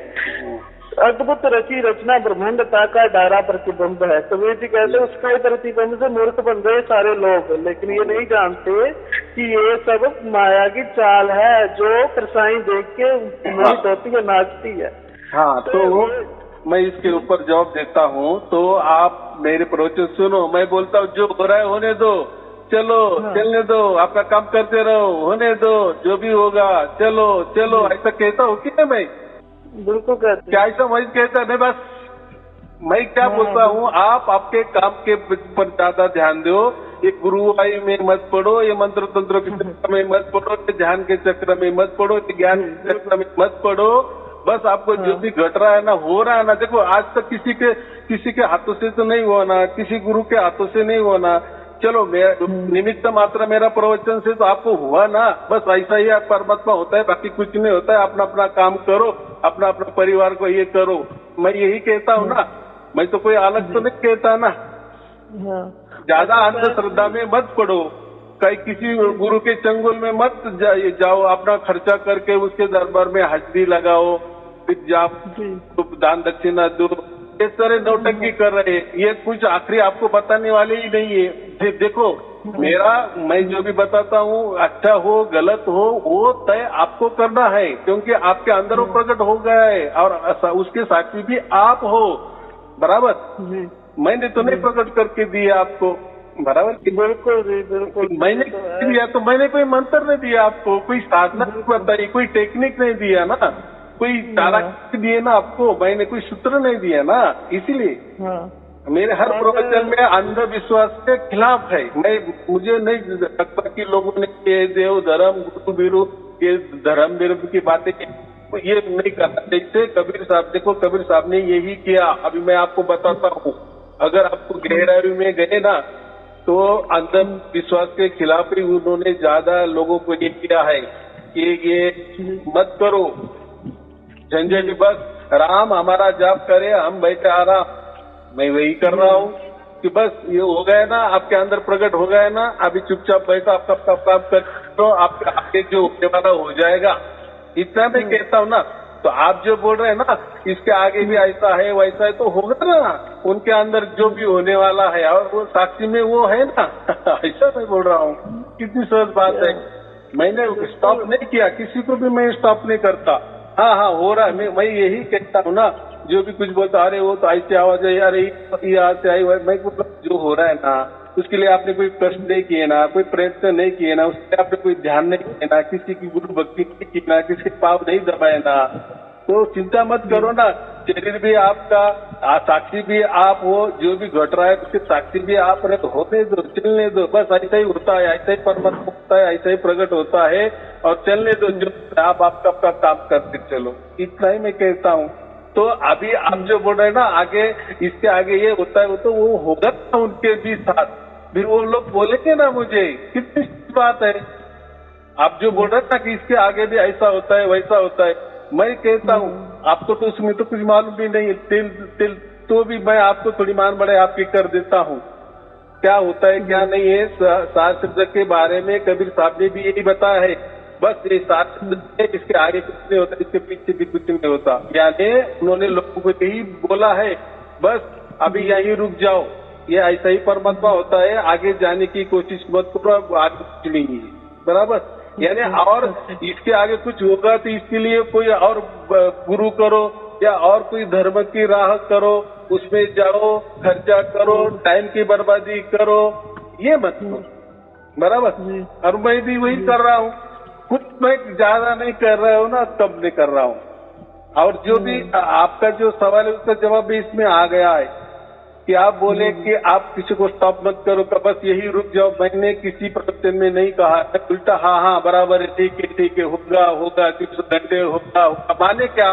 अद्भुत रची रचना ब्रह्मांडता का डारा प्रतिबंध है। कबीर जी कहते उसका ही प्रतिबंध से मूर्ख बन गए सारे लोग, लेकिन ये नहीं जानते कि ये सब माया की चाल है जो परछाई देख के मोहित होती है, नाचती है। हाँ, तो मैं इसके ऊपर जवाब देता हूँ, तो आप मेरे प्रवचन सुनो। मैं बोलता हूँ जो हो रहा है होने दो, चलो चलने दो, आपका काम करते रहो, होने दो, जो भी होगा चलो चलो, ऐसा कहता हूँ कि मैं बिल्कुल कहते, क्या ऐसा वही कहता नहीं। बस मैं क्या बोलता हूँ, आप आपके काम के पर ज्यादा ध्यान दो, ये गुरुवाई में मत पढ़ो, ये मंत्र तंत्र के चक्र में मत पढ़ो, ये ध्यान के चक्र में मत पढ़ो, ये ज्ञान के चक्र में मत पढ़ो। बस आपको जो भी घट रहा है ना, हो रहा है ना, देखो आज तक किसी के हाथों से तो नहीं हुआ ना, किसी गुरु के हाथों से नहीं हुआ ना, चलो निमित्त मात्र मेरा प्रवचन से तो आपको हुआ ना, बस ऐसा ही परमात्मा होता है, बाकी कुछ नहीं होता है। अपना अपना काम करो, अपना अपना परिवार को ये करो, मैं यही कहता हूँ ना, मैं तो कोई अलग तो नहीं कहता ना। ज्यादा अंधश्रद्धा में मत पड़ो, कहीं किसी गुरु के चंगुल में मत जाओ, अपना खर्चा करके उसके दरबार में हाजिरी लगाओ, फिर जाओ तो दान दक्षिणा दो, इस तरह नौटंकी कर रहे हैं, ये कुछ आखिरी आपको बताने वाले ही नहीं है। देखो मैं जो भी बताता हूँ, अच्छा हो गलत हो वो तय आपको करना है, क्योंकि आपके अंदर वो प्रकट हो गया है और उसके साक्षी भी आप हो, बराबर। मैंने तो नहीं प्रकट करके दिया आपको, बराबर। बिल्कुल जी, बिल्कुल। मैंने दिया तो मैंने कोई मंत्र नहीं दिया आपको, कोई साधना नहीं बताई, कोई टेक्निक नहीं दिया ना, कोई तारा दिए ना आपको, मैंने कोई सूत्र नहीं दिया ना, इसीलिए मेरे हर प्रवचन में अंधविश्वास के खिलाफ है। मुझे नहीं लगता कि लोगों ने ये देव धर्म गुरु बिरु ये धर्म विरुद्ध की बातें ये नहीं करना। जैसे कबीर साहब, देखो कबीर साहब ने यही किया। अभी मैं आपको बताता हूँ, अगर आपको गहराई में गए ना तो अंधविश्वास के खिलाफ ही उन्होंने ज्यादा लोगों को ये किया है कि ये मत करो झंझट, बस राम हमारा जाप करे, हम बैठे आराम। मैं वही कर रहा हूँ कि बस ये हो गया ना, आपके अंदर प्रकट हो गया ना, अभी चुपचाप बैठो, आपका काम कर, तो आपके आगे जो होने वाला हो जाएगा, इतना मैं कहता हूँ ना। तो आप जो बोल रहे हैं ना इसके आगे भी ऐसा है वैसा है, तो होगा ना उनके अंदर जो भी होने वाला है, और वो साक्षी में वो है ना ऐसा मैं बोल रहा हूँ। कितनी सहज बात है। मैंने स्टॉप नहीं किया, किसी को भी मैं स्टॉप नहीं करता। हाँ हाँ हो रहा है, मैं यही कहता हूँ ना, जो भी कुछ बोलता अरे वो तो ऐसी आवाज है, अरे यहाँ से आई, मैं जो हो रहा है ना उसके लिए आपने कोई कष्ट नहीं किए ना, कोई प्रयत्न नहीं किए ना, उसके आपने कोई ध्यान नहीं किया ना, किसी की गुरु भक्ति नहीं की ना, किसी पाव नहीं दबाए ना, तो चिंता मत करो ना। शरीर भी आपका, साक्षी भी आप हो, जो भी घट रहा है उसके साक्षी भी आप रहे, तो होने दो, चलने दो, बस ऐसा ही होता है, ऐसा ही परमात्मा होता है, ऐसा ही प्रकट होता है, और चलने दो, जो आप आपका काम करते चलो, इतना ही मैं कहता हूँ। तो अभी आप जो बोल रहे हैं ना आगे, इसके आगे ये होता है, तो वो होगा ना उनके भी साथ, फिर वो लोग बोलेंगे ना मुझे, कितनी बात है। आप जो बोल रहे हैं ना कि इसके आगे भी ऐसा होता है वैसा होता है, मैं कहता हूँ आपको तो उसमें तो कुछ मालूम भी नहीं, तिल तो भी मैं आपको थोड़ी मान बड़े आपकी कर देता हूँ, क्या होता है क्या नहीं है। सार शब्द के बारे में कबीर साहब ने भी यही बताया है, बस ये सार शब्द, इसके आगे कुछ नहीं होता, इसके पीछे भी कुछ नहीं होता, यानी उन्होंने लोगों को यही बोला है, बस अभी यहीं रुक जाओ, ये ऐसा ही परमात्मा होता है, आगे जाने की कोशिश मत करो, आगे कुछ नहीं है, बराबर। यानी और इसके आगे कुछ होगा तो इसके लिए कोई और गुरु करो या और कोई धर्म की राह करो, उसमें जाओ, खर्चा करो, टाइम की बर्बादी करो, ये मत करो, बराबर। और मैं भी वही कर रहा हूँ, कुछ मैं ज्यादा नहीं कर रहा हूँ ना, तब नहीं कर रहा हूँ। और जो भी आपका जो सवाल है उसका जवाब भी इसमें आ गया है कि आप बोले कि आप किसी को स्टॉप मत करो, बस यही रुक जाओ। मैंने किसी प्रवचन में नहीं कहा, उल्टा हाँ बराबर है, ठीक है, होगा 300 घंटे होगा, माने क्या,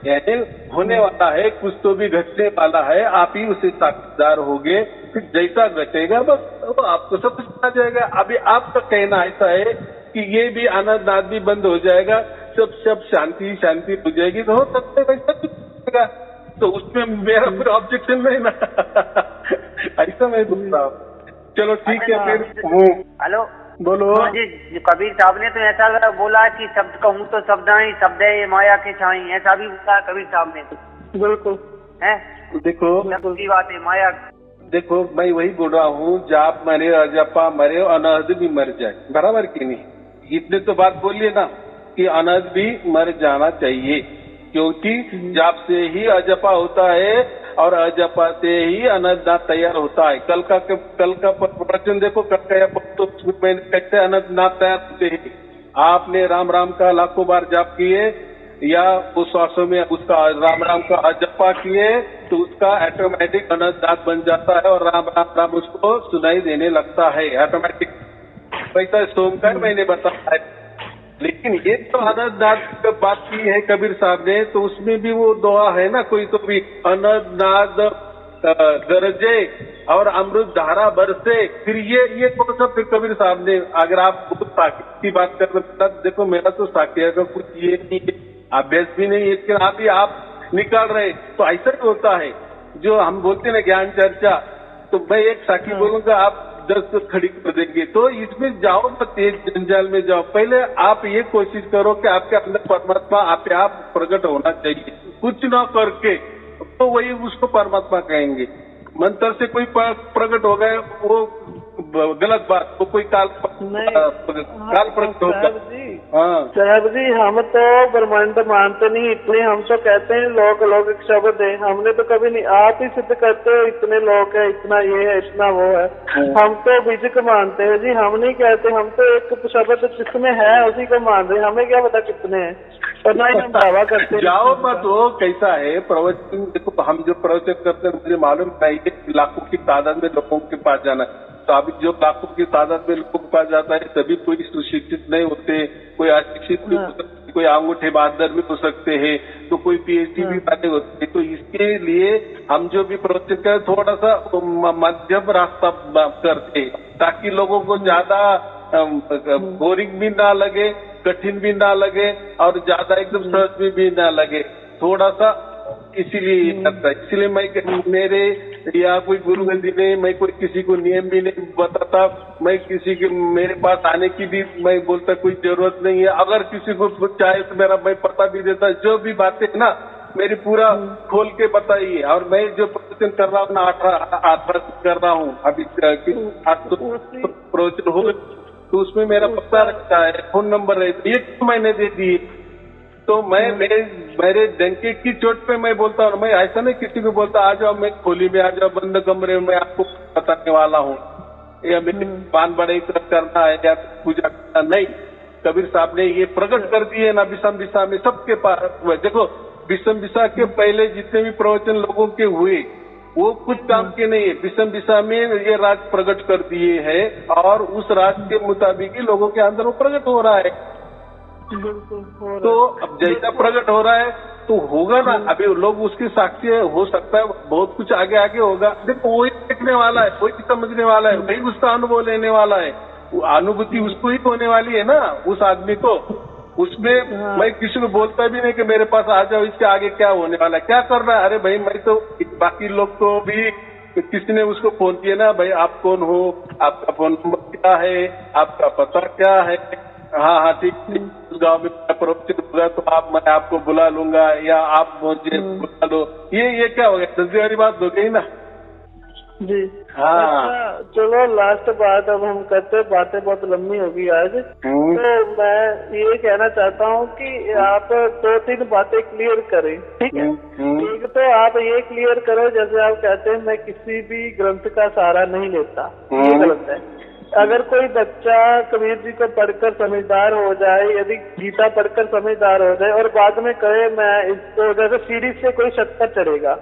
यानी होने वाला है, कुछ तो भी घटने वाला है, आप ही उसे साक्षीदार होगे, फिर जैसा घटेगा बस वो आपको सब कुछ आ जाएगा। अभी आपका कहना ऐसा है कि ये भी आनंद नाद भी बंद हो जाएगा, सब शांति हो जाएगी, तो हो सकता है वैसा कुछ होगा, तो उसमें मेरा कोई ऑब्जेक्शन नहीं ना ऐसा मैं बोलता हूँ। चलो ठीक है फिर। हेलो बोलो जी। कबीर साहब ने तो ऐसा बोला कि शब्द कहूँ तो शब्द ही शब्द है माया के छाई, ऐसा भी बोला कबीर साहब ने तो। बिल्कुल है, देखो की बात है माया। देखो मैं वही बोल रहा हूँ, जाप मरे अजपा मरे, अनहद भी मर जाए, बराबर की नहीं। इतने तो बात बोलिए ना कि अनहद भी मर जाना चाहिए, क्योंकि जाप से ही अजपा होता है और अजपा से ही अनंतनाथ तैयार होता है। कल का प्रवचन देखो, कल का तो कैसे अनंतनाथ तैयार होते हैं। आपने राम राम का लाखों बार जाप किए या उस श्वासों में उसका राम राम का अजपा किए तो उसका ऑटोमेटिक अनंतनाथ बन जाता है और राम राम राम उसको सुनाई देने लगता है ऑटोमेटिक। वैसा सोमकर मैंने बताया है। लेकिन ये तो अनंतनाद बात की है कबीर साहब ने, तो उसमें भी वो दुआ है ना, कोई तो भी अनंतनाद गरजे और अमृत धारा बरसे, फिर ये कौन सा फिर कबीर साहब ने, अगर आप बहुत साकिया की बात कर रहे, देखो मेरा तो साकिया का कुछ ये नहीं है, अभ्यास भी नहीं है, लेकिन अभी आप निकाल रहे, तो ऐसा ही होता है। जो हम बोलते हैं ना ज्ञान चर्चा, तो मैं एक साखी बोलूंगा, आप 10 खड़ी कर देंगे, तो इसमें जाओ मत, तेज जंजाल में जाओ। पहले आप ये कोशिश करो कि आपके अंदर परमात्मा आप प्रकट होना चाहिए, कुछ ना करके, तो वही उसको परमात्मा कहेंगे। मंत्र से कोई प्रकट हो गए वो गलत बात, तो कोई काल प्रकट होगा। हाँ साहब जी, हम तो ब्रह्मांड मानते नहीं, इतने हम तो कहते हैं लोग एक शब्द है, हमने तो कभी नहीं, आप ही सिद्ध करते हो इतने लोग है, इतना ये है, इतना वो है। हम तो बीजक मानते हैं जी, हम नहीं कहते, हम तो एक शब्द जिसमें है उसी को मान रहे, हमें क्या पता कितने हैं, और ना ही हम दावा करते। जाओ मत, वो कैसा है प्रवचन, देखो हम जो प्रवचन करते हैं मुझे मालूम नहीं, लाखों की तादाद में लोगों के पास जाना, तो अभी जो लाखों की तादाद में लोगों के पास जाता है सभी कोई सुशिक्षित नहीं होते, कोई अशिक्षित भी हो सकते, कोई अंगूठे बहादुर भी हो सकते हैं, तो कोई पीएचडी भी वाले होते हैं। तो इसके लिए हम जो भी प्रवचन करें थोड़ा सा मध्यम रास्ता करते, ताकि लोगों को ज्यादा बोरिंग भी ना लगे, कठिन भी ना लगे और ज्यादा एकदम सहज भी ना लगे, थोड़ा सा, इसीलिए मैं मेरे या कोई गुरुगंदी नहीं, मैं कोई किसी को नियम भी नहीं बताता, मैं किसी के मेरे पास आने की भी मैं बोलता कोई जरूरत नहीं है। अगर किसी को चाहे तो मेरा मैं पता भी देता, जो भी बातें है ना मेरी पूरा खोल के बताइए। और मैं जो प्रवचन कर रहा हूँ ना 18 कर रहा हूँ अभी प्रवचन हो गए, तो उसमें मेरा पता रखता है, फोन नंबर है, ये तो मैंने दे दिए। तो मैं मेरे डंके की चोट पे मैं बोलता हूँ, मैं ऐसा नहीं किसी को बोलता आ जाओ मैं खोली में, आ जाओ बंद कमरे में, आपको बताने वाला हूँ या मेरे पान बड़े तरफ करना है या पूजा करना नहीं। कबीर साहब ने ये प्रकट कर दिए ना विषम दिशा में सबके पास। देखो विषम दिशा के पहले जितने भी प्रवचन लोगों के हुए वो कुछ काम के नहीं है, विषम दिशा में ये राज प्रकट कर दिए है और उस राज के मुताबिक ही लोगों के अंदर वो प्रकट हो रहा है। तो अब जैसा प्रकट हो रहा है तो होगा ना, अभी लोग उसके साक्षी हो सकता है, बहुत कुछ आगे आगे होगा। देखो वही देखने वाला है, वही समझने वाला है, वही उसका अनुभव लेने वाला है, अनुभूति उसको ही होने वाली है ना उस आदमी को। उसमें मैं किसी को बोलता भी नहीं कि मेरे पास आ जाओ, इसके आगे क्या होने वाला है, क्या कर रहा है। अरे भाई मैं तो बाकी लोग को भी किसी ने उसको फोन किया ना, भाई आप कौन हो, आपका फोन नंबर क्या है, आपका पता क्या है, हाँ ठीक, उस गाँव में प्रवचन होगा तो मैं आपको बुला लूंगा या आप मुझे बुला लो। ये क्या हो गया, दर्जे वाली बात हो गई ना जी। हाँ अच्छा चलो लास्ट बात अब हम करते, बातें बहुत लंबी होगी आज। तो मैं ये कहना चाहता हूँ कि आप 2-3 बातें क्लियर करें, ठीक है। एक तो आप ये क्लियर करो, जैसे आप कहते हैं मैं किसी भी ग्रंथ का सहारा नहीं लेता, ये गलत है। अगर कोई बच्चा कबीर जी को पढ़कर समझदार हो जाए, यदि गीता पढ़कर समझदार हो जाए और बाद में कहे मैं इसको, जैसे सीढ़ी से कोई छत पर चढ़ेगा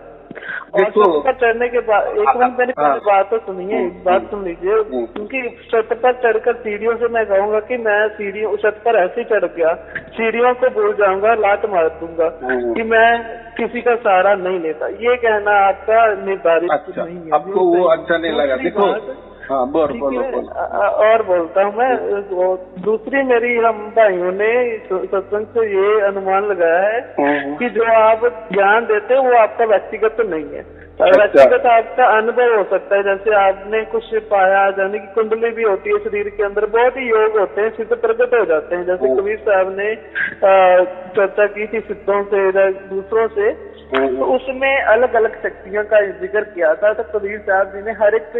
और छत पर चढ़ने के बाद, एक मिनट मेरी बात तो सुनिए, एक बात सुन लीजिए, क्योंकि छत पर चढ़कर सीढ़ियों से मैं कहूंगा कि मैं सीढ़ियों छत पर ऐसे ही चढ़ गया, सीढ़ियों को भूल जाऊंगा, लात मार दूंगा कि मैं किसी का सहारा नहीं लेता, ये कहना आपका निर्धारित नहीं है। आपको वो अच्छा नहीं लगा। देखो हाँ बोलो। और बोलता हूँ मैं, दूसरी मेरी हम भाइयों ने सत्संग से ये अनुमान लगाया है कि जो आप ज्ञान देते हैं वो आपका व्यक्तिगत तो नहीं है, व्यक्तिगत आपका अनुभव हो सकता है। जैसे आपने कुछ पाया, जाने की कुंडली भी होती है शरीर के अंदर, बहुत ही योग होते हैं, सिद्ध प्रकट हो जाते हैं। जैसे कबीर साहब ने चर्चा की थी सिद्धों से, दूसरों से, तो उसमें अलग अलग शक्तियों का जिक्र किया था। तो कबीर साहब जी ने हर एक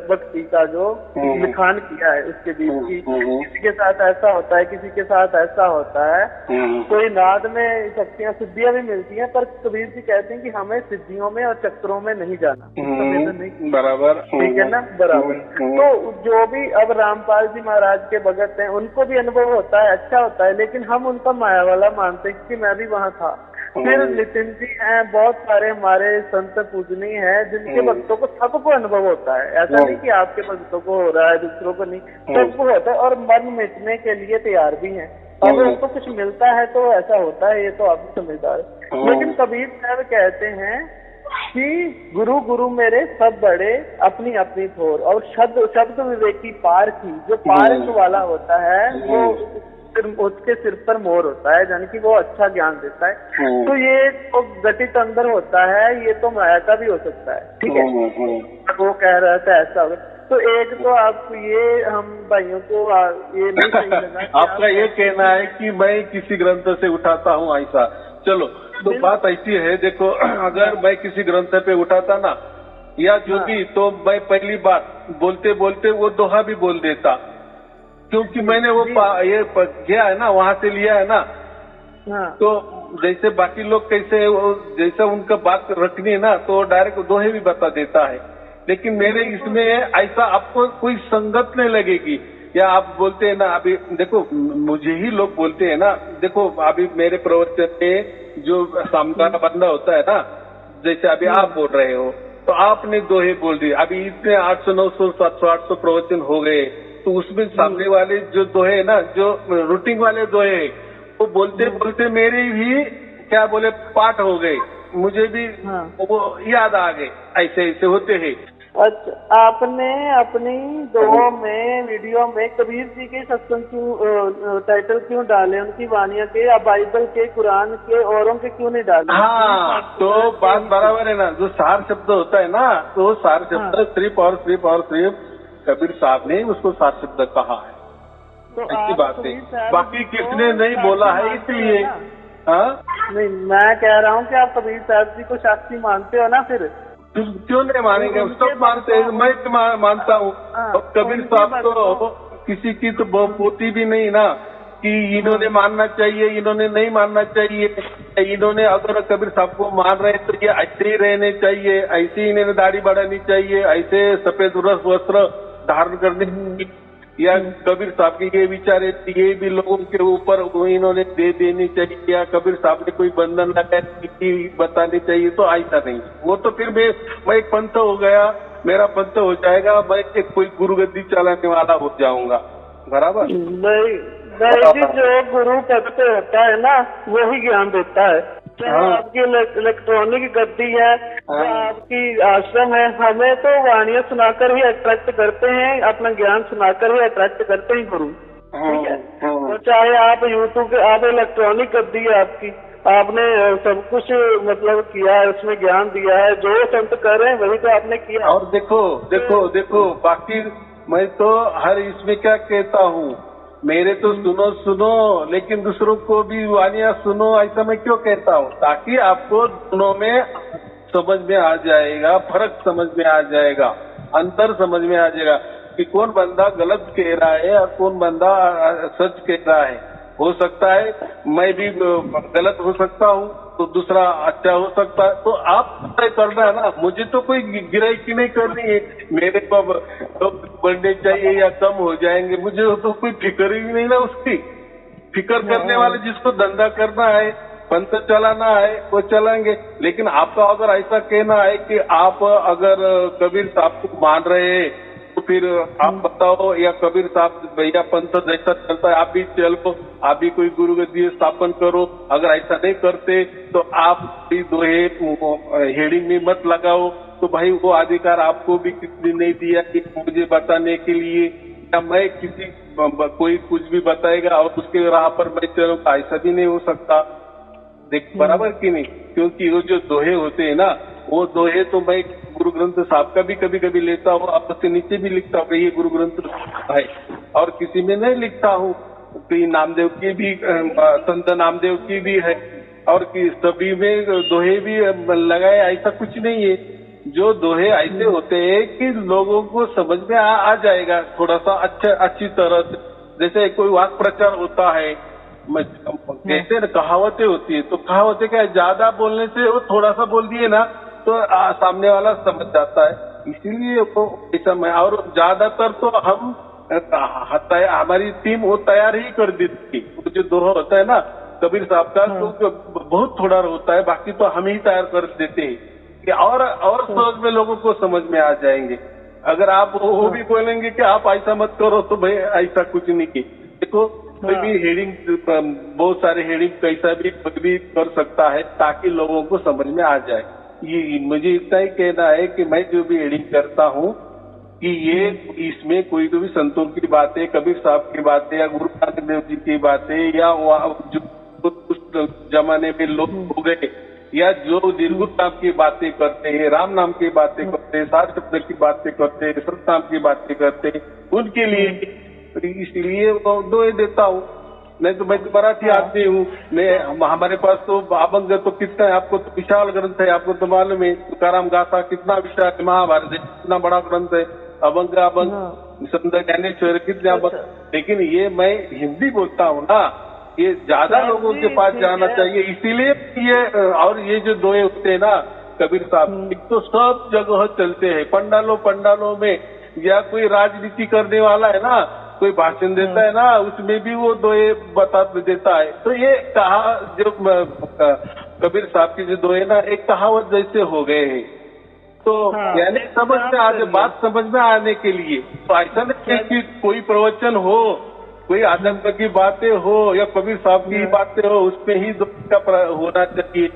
व्यक्ति का जो लिखान किया है उसके बीच की, किसी के साथ ऐसा होता है, किसी के साथ ऐसा होता है, कोई नाद में शक्तियां सिद्धियां भी मिलती हैं, पर कबीर जी कहते हैं कि हमें सिद्धियों में और चक्रों में नहीं जाना, बराबर, ठीक है ना, बराबर। तो जो भी अब रामपाल जी महाराज के भगत हैं उनको भी अनुभव होता है, अच्छा होता है, लेकिन हम उनका माया वाला मानते हैं कि मैं भी वहाँ था। फिर नितिन जी हैं, बहुत सारे हमारे संत पूजनीय हैं जिनके भक्तों को सबको अनुभव होता है, ऐसा नहीं कि आपके भक्तों को हो रहा है दूसरों को नहीं, सबको होता है, और मन मिटने के लिए तैयार भी हैं। अगर उनको कुछ मिलता है तो ऐसा होता है, ये तो आप भी समझदार है। लेकिन कबीर साहब कहते हैं कि गुरु गुरु मेरे सब बड़े अपनी अपनी थोर, और शब्द विवेकी पार की, जो पार वाला होता है वो उसके सिर पर मोर होता है, यानी कि वो अच्छा ज्ञान देता है। तो ये तो घटित अंदर होता है, ये तो माया का भी हो सकता है, ठीक है। वो कह रहा था ऐसा होगा, तो एक तो आप ये हम भाइयों को ये नहीं सही लगा आपका ये कहना है कि मैं किसी ग्रंथ से उठाता हूँ ऐसा। चलो तो बात ऐसी है, देखो अगर मैं किसी ग्रंथ पे उठाता ना या जो भी, तो मैं पहली बात बोलते बोलते वो दोहा भी बोल देता, क्योंकि मैंने वो ये किया है ना, वहां से लिया है ना। तो जैसे बाकी लोग कैसे जैसा उनका बात रखनी है ना, तो डायरेक्ट दोहे भी बता देता है, लेकिन मेरे इसमें ऐसा आपको कोई संगत नहीं लगेगी। या आप बोलते हैं ना, अभी देखो मुझे ही लोग बोलते हैं ना, देखो अभी मेरे प्रवचन में जो सामने बंदा होता है ना, जैसे अभी आप बोल रहे हो तो आपने दोहे बोल दिए, अभी इतने 800 900 700 800 प्रवचन हो गए, तो उसमें सामने वाले जो दोहे है ना, जो रूटीन वाले दोहे वो बोलते बोलते मेरे भी क्या बोले पाठ हो गए, मुझे भी वो याद आ गए, ऐसे ऐसे होते हैं। अच्छा, आपने अपनी दोहों में वीडियो में कबीर जी के सत्संग क्यों टाइटल क्यों डाले, उनकी वानियां के या बाइबल के, कुरान के, औरों के क्यों नहीं डाले? हाँ, तो बात बराबर है ना। जो सार शब्द होता है ना, तो सार शब्द सिर्फ और सिर्फ कबीर साहब ने उसको सार शब्द कहा है। तो ऐसी बात है, बाकी किसने नहीं बोला है, इसलिए। हाँ, नहीं, मैं कह रहा हूँ कि आप कबीर साहब जी को शास्त्री मानते हो ना, फिर क्यों नहीं मानेंगे? सब मानते हैं, मैं तो मानता हूँ। कबीर साहब तो किसी की तो पोती भी नहीं ना कि इन्होंने मानना चाहिए, इन्होंने नहीं मानना चाहिए। इन्होंने अगर कबीर साहब को मान रहे तो ये ऐसे ही रहने चाहिए, ऐसे ही इन्हें दाढ़ी बढ़ानी चाहिए, ऐसे सफेद वस्त्र धारण करने, या कबीर साहब के ये विचार है, ये भी लोगों के ऊपर इन्होंने दे देनी चाहिए, या कबीर साहब ने कोई बंधन लगाया बतानी चाहिए, तो ऐसा नहीं। वो तो फिर मैं एक पंथ हो गया, मेरा पंथ हो जाएगा, मैं एक कोई गुरुगद्दी चलाने वाला हो जाऊंगा। बराबर नहीं जी, जो गुरु पद पे होता है ना, वही ज्ञान देता है। चाहे आपकी इलेक्ट्रॉनिक गद्दी है, आपकी आश्रम है, हमें तो वाणियां सुनाकर ही अट्रैक्ट करते हैं, अपना ज्ञान सुनाकर ही अट्रैक्ट करते हैं गुरु। ठीक है, तो चाहे आप यूट्यूब पे, आप इलेक्ट्रॉनिक गद्दी है आपकी, आपने सब कुछ मतलब किया है, उसमें ज्ञान दिया है, जो संत कर रहे हैं वही तो आपने किया। और देखो बाकी मैं तो हर इसमें क्या कहता हूँ, मेरे तो सुनो, लेकिन दूसरों को भी वानियां सुनो, ऐसा मैं क्यों कहता हूँ? ताकि आपको दोनों में समझ में आ जाएगा, फर्क समझ में आ जाएगा, अंतर समझ में आ जाएगा कि कौन बंदा गलत कह रहा है और कौन बंदा सच कह रहा है। हो सकता है मैं भी गलत हो सकता हूँ, तो दूसरा अच्छा हो सकता है। तो आप तय करना है ना, मुझे तो कोई गिराई नहीं करनी है, मेरे को बढ़ने चाहिए या कम हो जाएंगे, मुझे तो कोई फिक्र ही नहीं ना उसकी। फिक्र करने वाले जिसको धंधा करना है, पंथ चलाना है, वो चलाएंगे। लेकिन आपका अगर ऐसा कहना है कि आप अगर कबीर साहब को मान रहे हैं, तो फिर आप बताओ, या कबीर साहब भैया पंथ जैसा चलता है आप भी चलो, आप भी कोई गुरुगद्दी स्थापन करो। अगर ऐसा नहीं करते तो आप भी दोहे हेडिंग में मत लगाओ। तो भाई वो अधिकार आपको भी किसी नहीं दिया कि मुझे बताने के लिए, या मैं किसी कोई कुछ भी बताएगा और उसके राह पर मैं चलूंगा, ऐसा भी नहीं हो सकता। देख बराबर की नहीं, क्योंकि वो जो दोहे होते हैं ना, वो दोहे तो मैं गुरु ग्रंथ साहब का भी कभी लेता हूँ, आप उसके नीचे भी लिखता हूँ ये गुरु ग्रंथ है, और किसी में नहीं लिखता हूँ। तो नामदेव की भी, संत नामदेव की भी है, और सभी में दोहे भी लगाए, ऐसा कुछ नहीं है। जो दोहे ऐसे होते हैं कि लोगों को समझ में आ जाएगा थोड़ा सा अच्छी तरह से। जैसे कोई वाक प्रचार होता है, जैसे कहावतें होती है, तो कहावतें क्या, ज्यादा बोलने से वो थोड़ा सा बोल दिए ना तो सामने वाला समझ जाता है, इसीलिए वो ऐसा मैं। और ज्यादातर तो हम हमारी टीम वो तैयार ही कर देती है। जो दोहा होता है ना कबीर साहब का, तो बहुत थोड़ा होता है, बाकी तो हम ही तैयार कर देते हैं कि और सोच में लोगों को समझ में आ जाएंगे। अगर आप वो भी बोलेंगे कि आप ऐसा मत करो, तो भाई ऐसा कुछ नहीं की। देखो कोई भी हेडिंग, बहुत सारे हेडिंग कैसा भी कर सकता है ताकि लोगों को समझ में आ जाए। ये मुझे इतना ही कहना है कि मैं जो भी हेडिंग करता हूँ कि ये इसमें कोई तो भी संतों की बातें, कबीर साहब की बातें, या गुरु नानक देव जी की बातें, या जो उस जमाने में लोग हो गए, या जो निर्गुण नाम की बातें करते हैं, राम नाम की बातें करते हैं, सात शब्द की बातें करते हैं, सत नाम की बातें करते हैं, उनके लिए इसलिए दोहे देता हूँ। नहीं तो मैं तो मराठी आदमी हूँ, मैं हमारे पास तो अभंग तो कितना है, आपको तो विशाल ग्रंथ है, आपको तो मालूम है, तुकाराम गाथा कितना विशाल है, महाभारत है कितना बड़ा ग्रंथ है, अभंग संत ज्ञानेश्वर कितने अभंग। लेकिन ये मैं हिंदी बोलता हूँ ना, ये ज्यादा लोगों के पास जाना चाहिए, इसीलिए ये। और ये जो दोहे होते हैं ना कबीर साहब, एक तो सब जगह चलते हैं, पंडालों में, या कोई राजनीति करने वाला है ना, कोई भाषण देता है ना, उसमें भी वो दोहे बता देता है। तो ये कहा जो कबीर साहब की जो दोहे ना, एक कहावत जैसे हो गए हैं। तो यानी समझ में आ जाए, बात समझ में आने के लिए। तो ऐसा नहीं कि कोई प्रवचन हो, कोई आध्यात्म की बातें हो, या कबीर साहब की बातें हो, उसमें ही दोहे का होना चाहिए।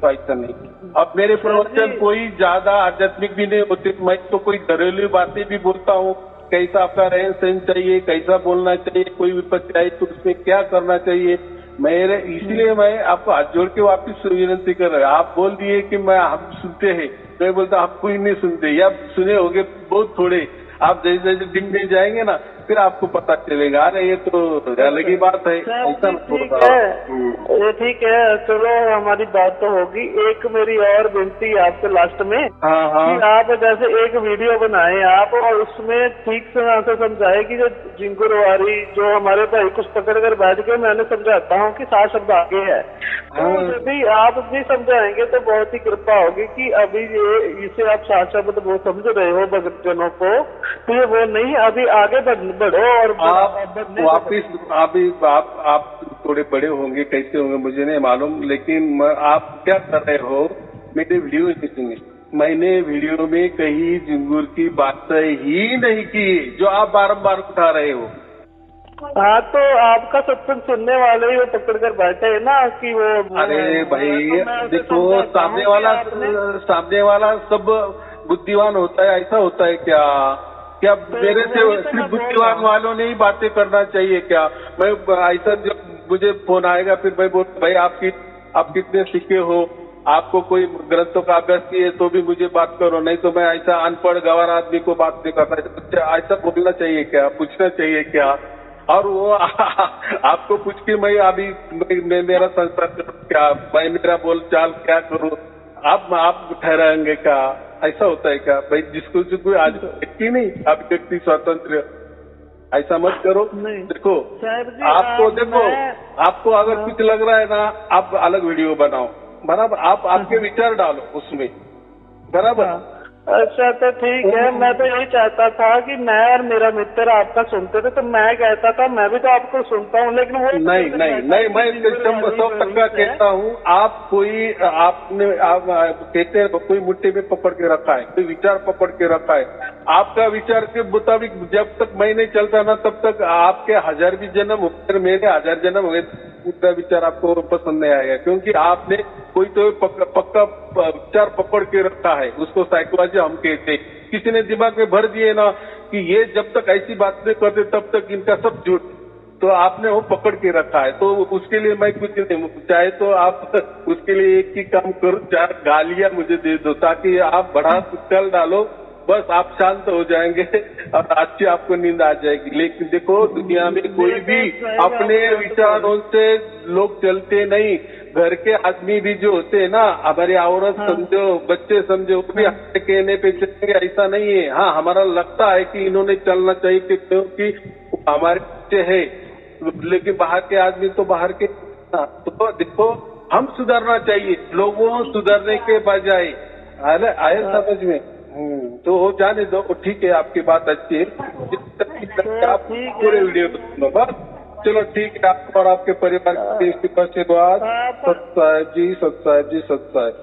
तो ऐसा नहीं। अब मेरे प्रवचन कोई ज्यादा आध्यात्मिक भी नहीं होते, मैं तो कोई घरेलू बातें भी बोलता हूँ, कैसा आपका रहन सहन चाहिए, कैसा बोलना चाहिए, कोई विपत्ति आई तो उसमें क्या करना चाहिए। मेरे इसलिए मैं आपको हाथ जोड़ के वापिस विनती कर रहा हूँ। आप बोल दिए कि हम सुनते हैं, मैं बोलता आपको ही नहीं सुनते, या सुने होगे बहुत थोड़े। आप जैसे जैसे दिन में जाएंगे ना फिर आपको पता चलेगा। अरे ये तो अलग ही बात है, ऐसा ठीक है, ये ठीक है, चलो हमारी बात तो होगी। एक मेरी और विनती है आपसे लास्ट में, कि आप जैसे एक वीडियो बनाए आप और उसमें ठीक से से समझाए कि जो जिंगुरवारी जो हमारे भाई कुछ पकड़ कर बैठ के मैंने समझाता हूँ कि 7 शब्द आगे है, तो यदि आप भी समझाएंगे तो बहुत ही कृपा होगी कि अभी ये इसे आप 7 शब्द वो समझ रहे हो भक्तजनों को, तो ये वो नहीं, अभी आगे बढ़ो और आप वापिस आप थोड़े बड़े होंगे, कैसे होंगे मुझे नहीं मालूम, लेकिन आप क्या कर रहे हो, मेरे वीडियो नहीं सुने। मैंने वीडियो में कहीं जिंगुर की बात ही नहीं की जो आप बारंबार उठा रहे हो। हाँ, तो आपका सत्संग सुनने वाले ही वो पकड़ कर बैठे है ना कि वो। अरे भाई देखो, सामने वाला सब बुद्धिमान होता है, ऐसा होता है क्या? क्या मेरे से सिर्फ बुद्धिमान वालों ने ही बातें करना चाहिए क्या? मैं ऐसा जब मुझे फोन आएगा फिर मैं बोल भाई आप कितने सीखे हो, आपको कोई ग्रंथों का अभ्यास किए तो भी मुझे बात करो, नहीं तो मैं ऐसा अनपढ़ गंवार आदमी को बात नहीं करता। ऐसा बोलना चाहिए क्या? पूछना चाहिए क्या? और वो आपको पूछ के मैं अभी मेरा संसार क्या, मैं मेरा बोल चाल क्या करूँ, आप ठहराएंगे क्या? ऐसा होता है क्या भाई? जिसको आज व्यक्ति नहीं, आप व्यक्ति स्वतंत्र, ऐसा मत करो। देखो आपको अगर कुछ लग रहा है ना, आप अलग वीडियो बनाओ, बराबर, आप आपके विचार डालो उसमें, बराबर। अच्छा तो ठीक है, मैं तो यही चाहता था कि मैं और मेरा मित्र आपका सुनते थे, तो मैं कहता था मैं भी तो आपको सुनता हूँ, लेकिन वो नहीं, मैं 100% कहता हूँ। आप कहते हैं कोई मुट्ठी में पकड़ के रखा है, कोई विचार पकड़ के रखा है, आपका विचार के मुताबिक जब तक मैं नहीं चलता ना तब तक आपके 1000 भी जन्म हो गए, मेरे 1000 जन्म हो गए, उनका विचार आपको पसंद नहीं आएगा, क्योंकि आपने कोई तो पक्का विचार पकड़ के रखा है, उसको साइकोलॉजी हम कहते। किसी ने दिमाग में भर दिए ना कि ये जब तक ऐसी बात नहीं करते तब तक इनका सब झूठ, तो आपने वो पकड़ के रखा है। तो उसके लिए मैं कुछ नहीं, चाहे तो आप उसके लिए एक ही काम करो, 4 गालियां मुझे दे दो ताकि आप बड़ा चल डालो, बस आप शांत हो जाएंगे और अच्छी आपको नींद आ जाएगी। लेकिन देखो, दुनिया में कोई भी अपने विचारों से लोग चलते नहीं। घर के आदमी भी जो होते हैं ना, हमारी औरत समझो, बच्चे समझो, वो भी हमारे कहने पे चलेंगे, ऐसा नहीं है। हाँ, हमारा लगता है कि इन्होंने चलना चाहिए क्योंकि हमारे बच्चे है, लेकिन बाहर के आदमी तो बाहर के। तो देखो, हम सुधरना चाहिए, लोगों सुधरने के बजाय। आए समझ में? तो हो जाने दो, ठीक है, आपकी बात अच्छी है, आप पूरे वीडियो को सुनो बस। चलो ठीक है, आपको और आपके परिवार के आशीर्वाद। सत्साहेब जी, सत्साहेब जी, सत्साहेब।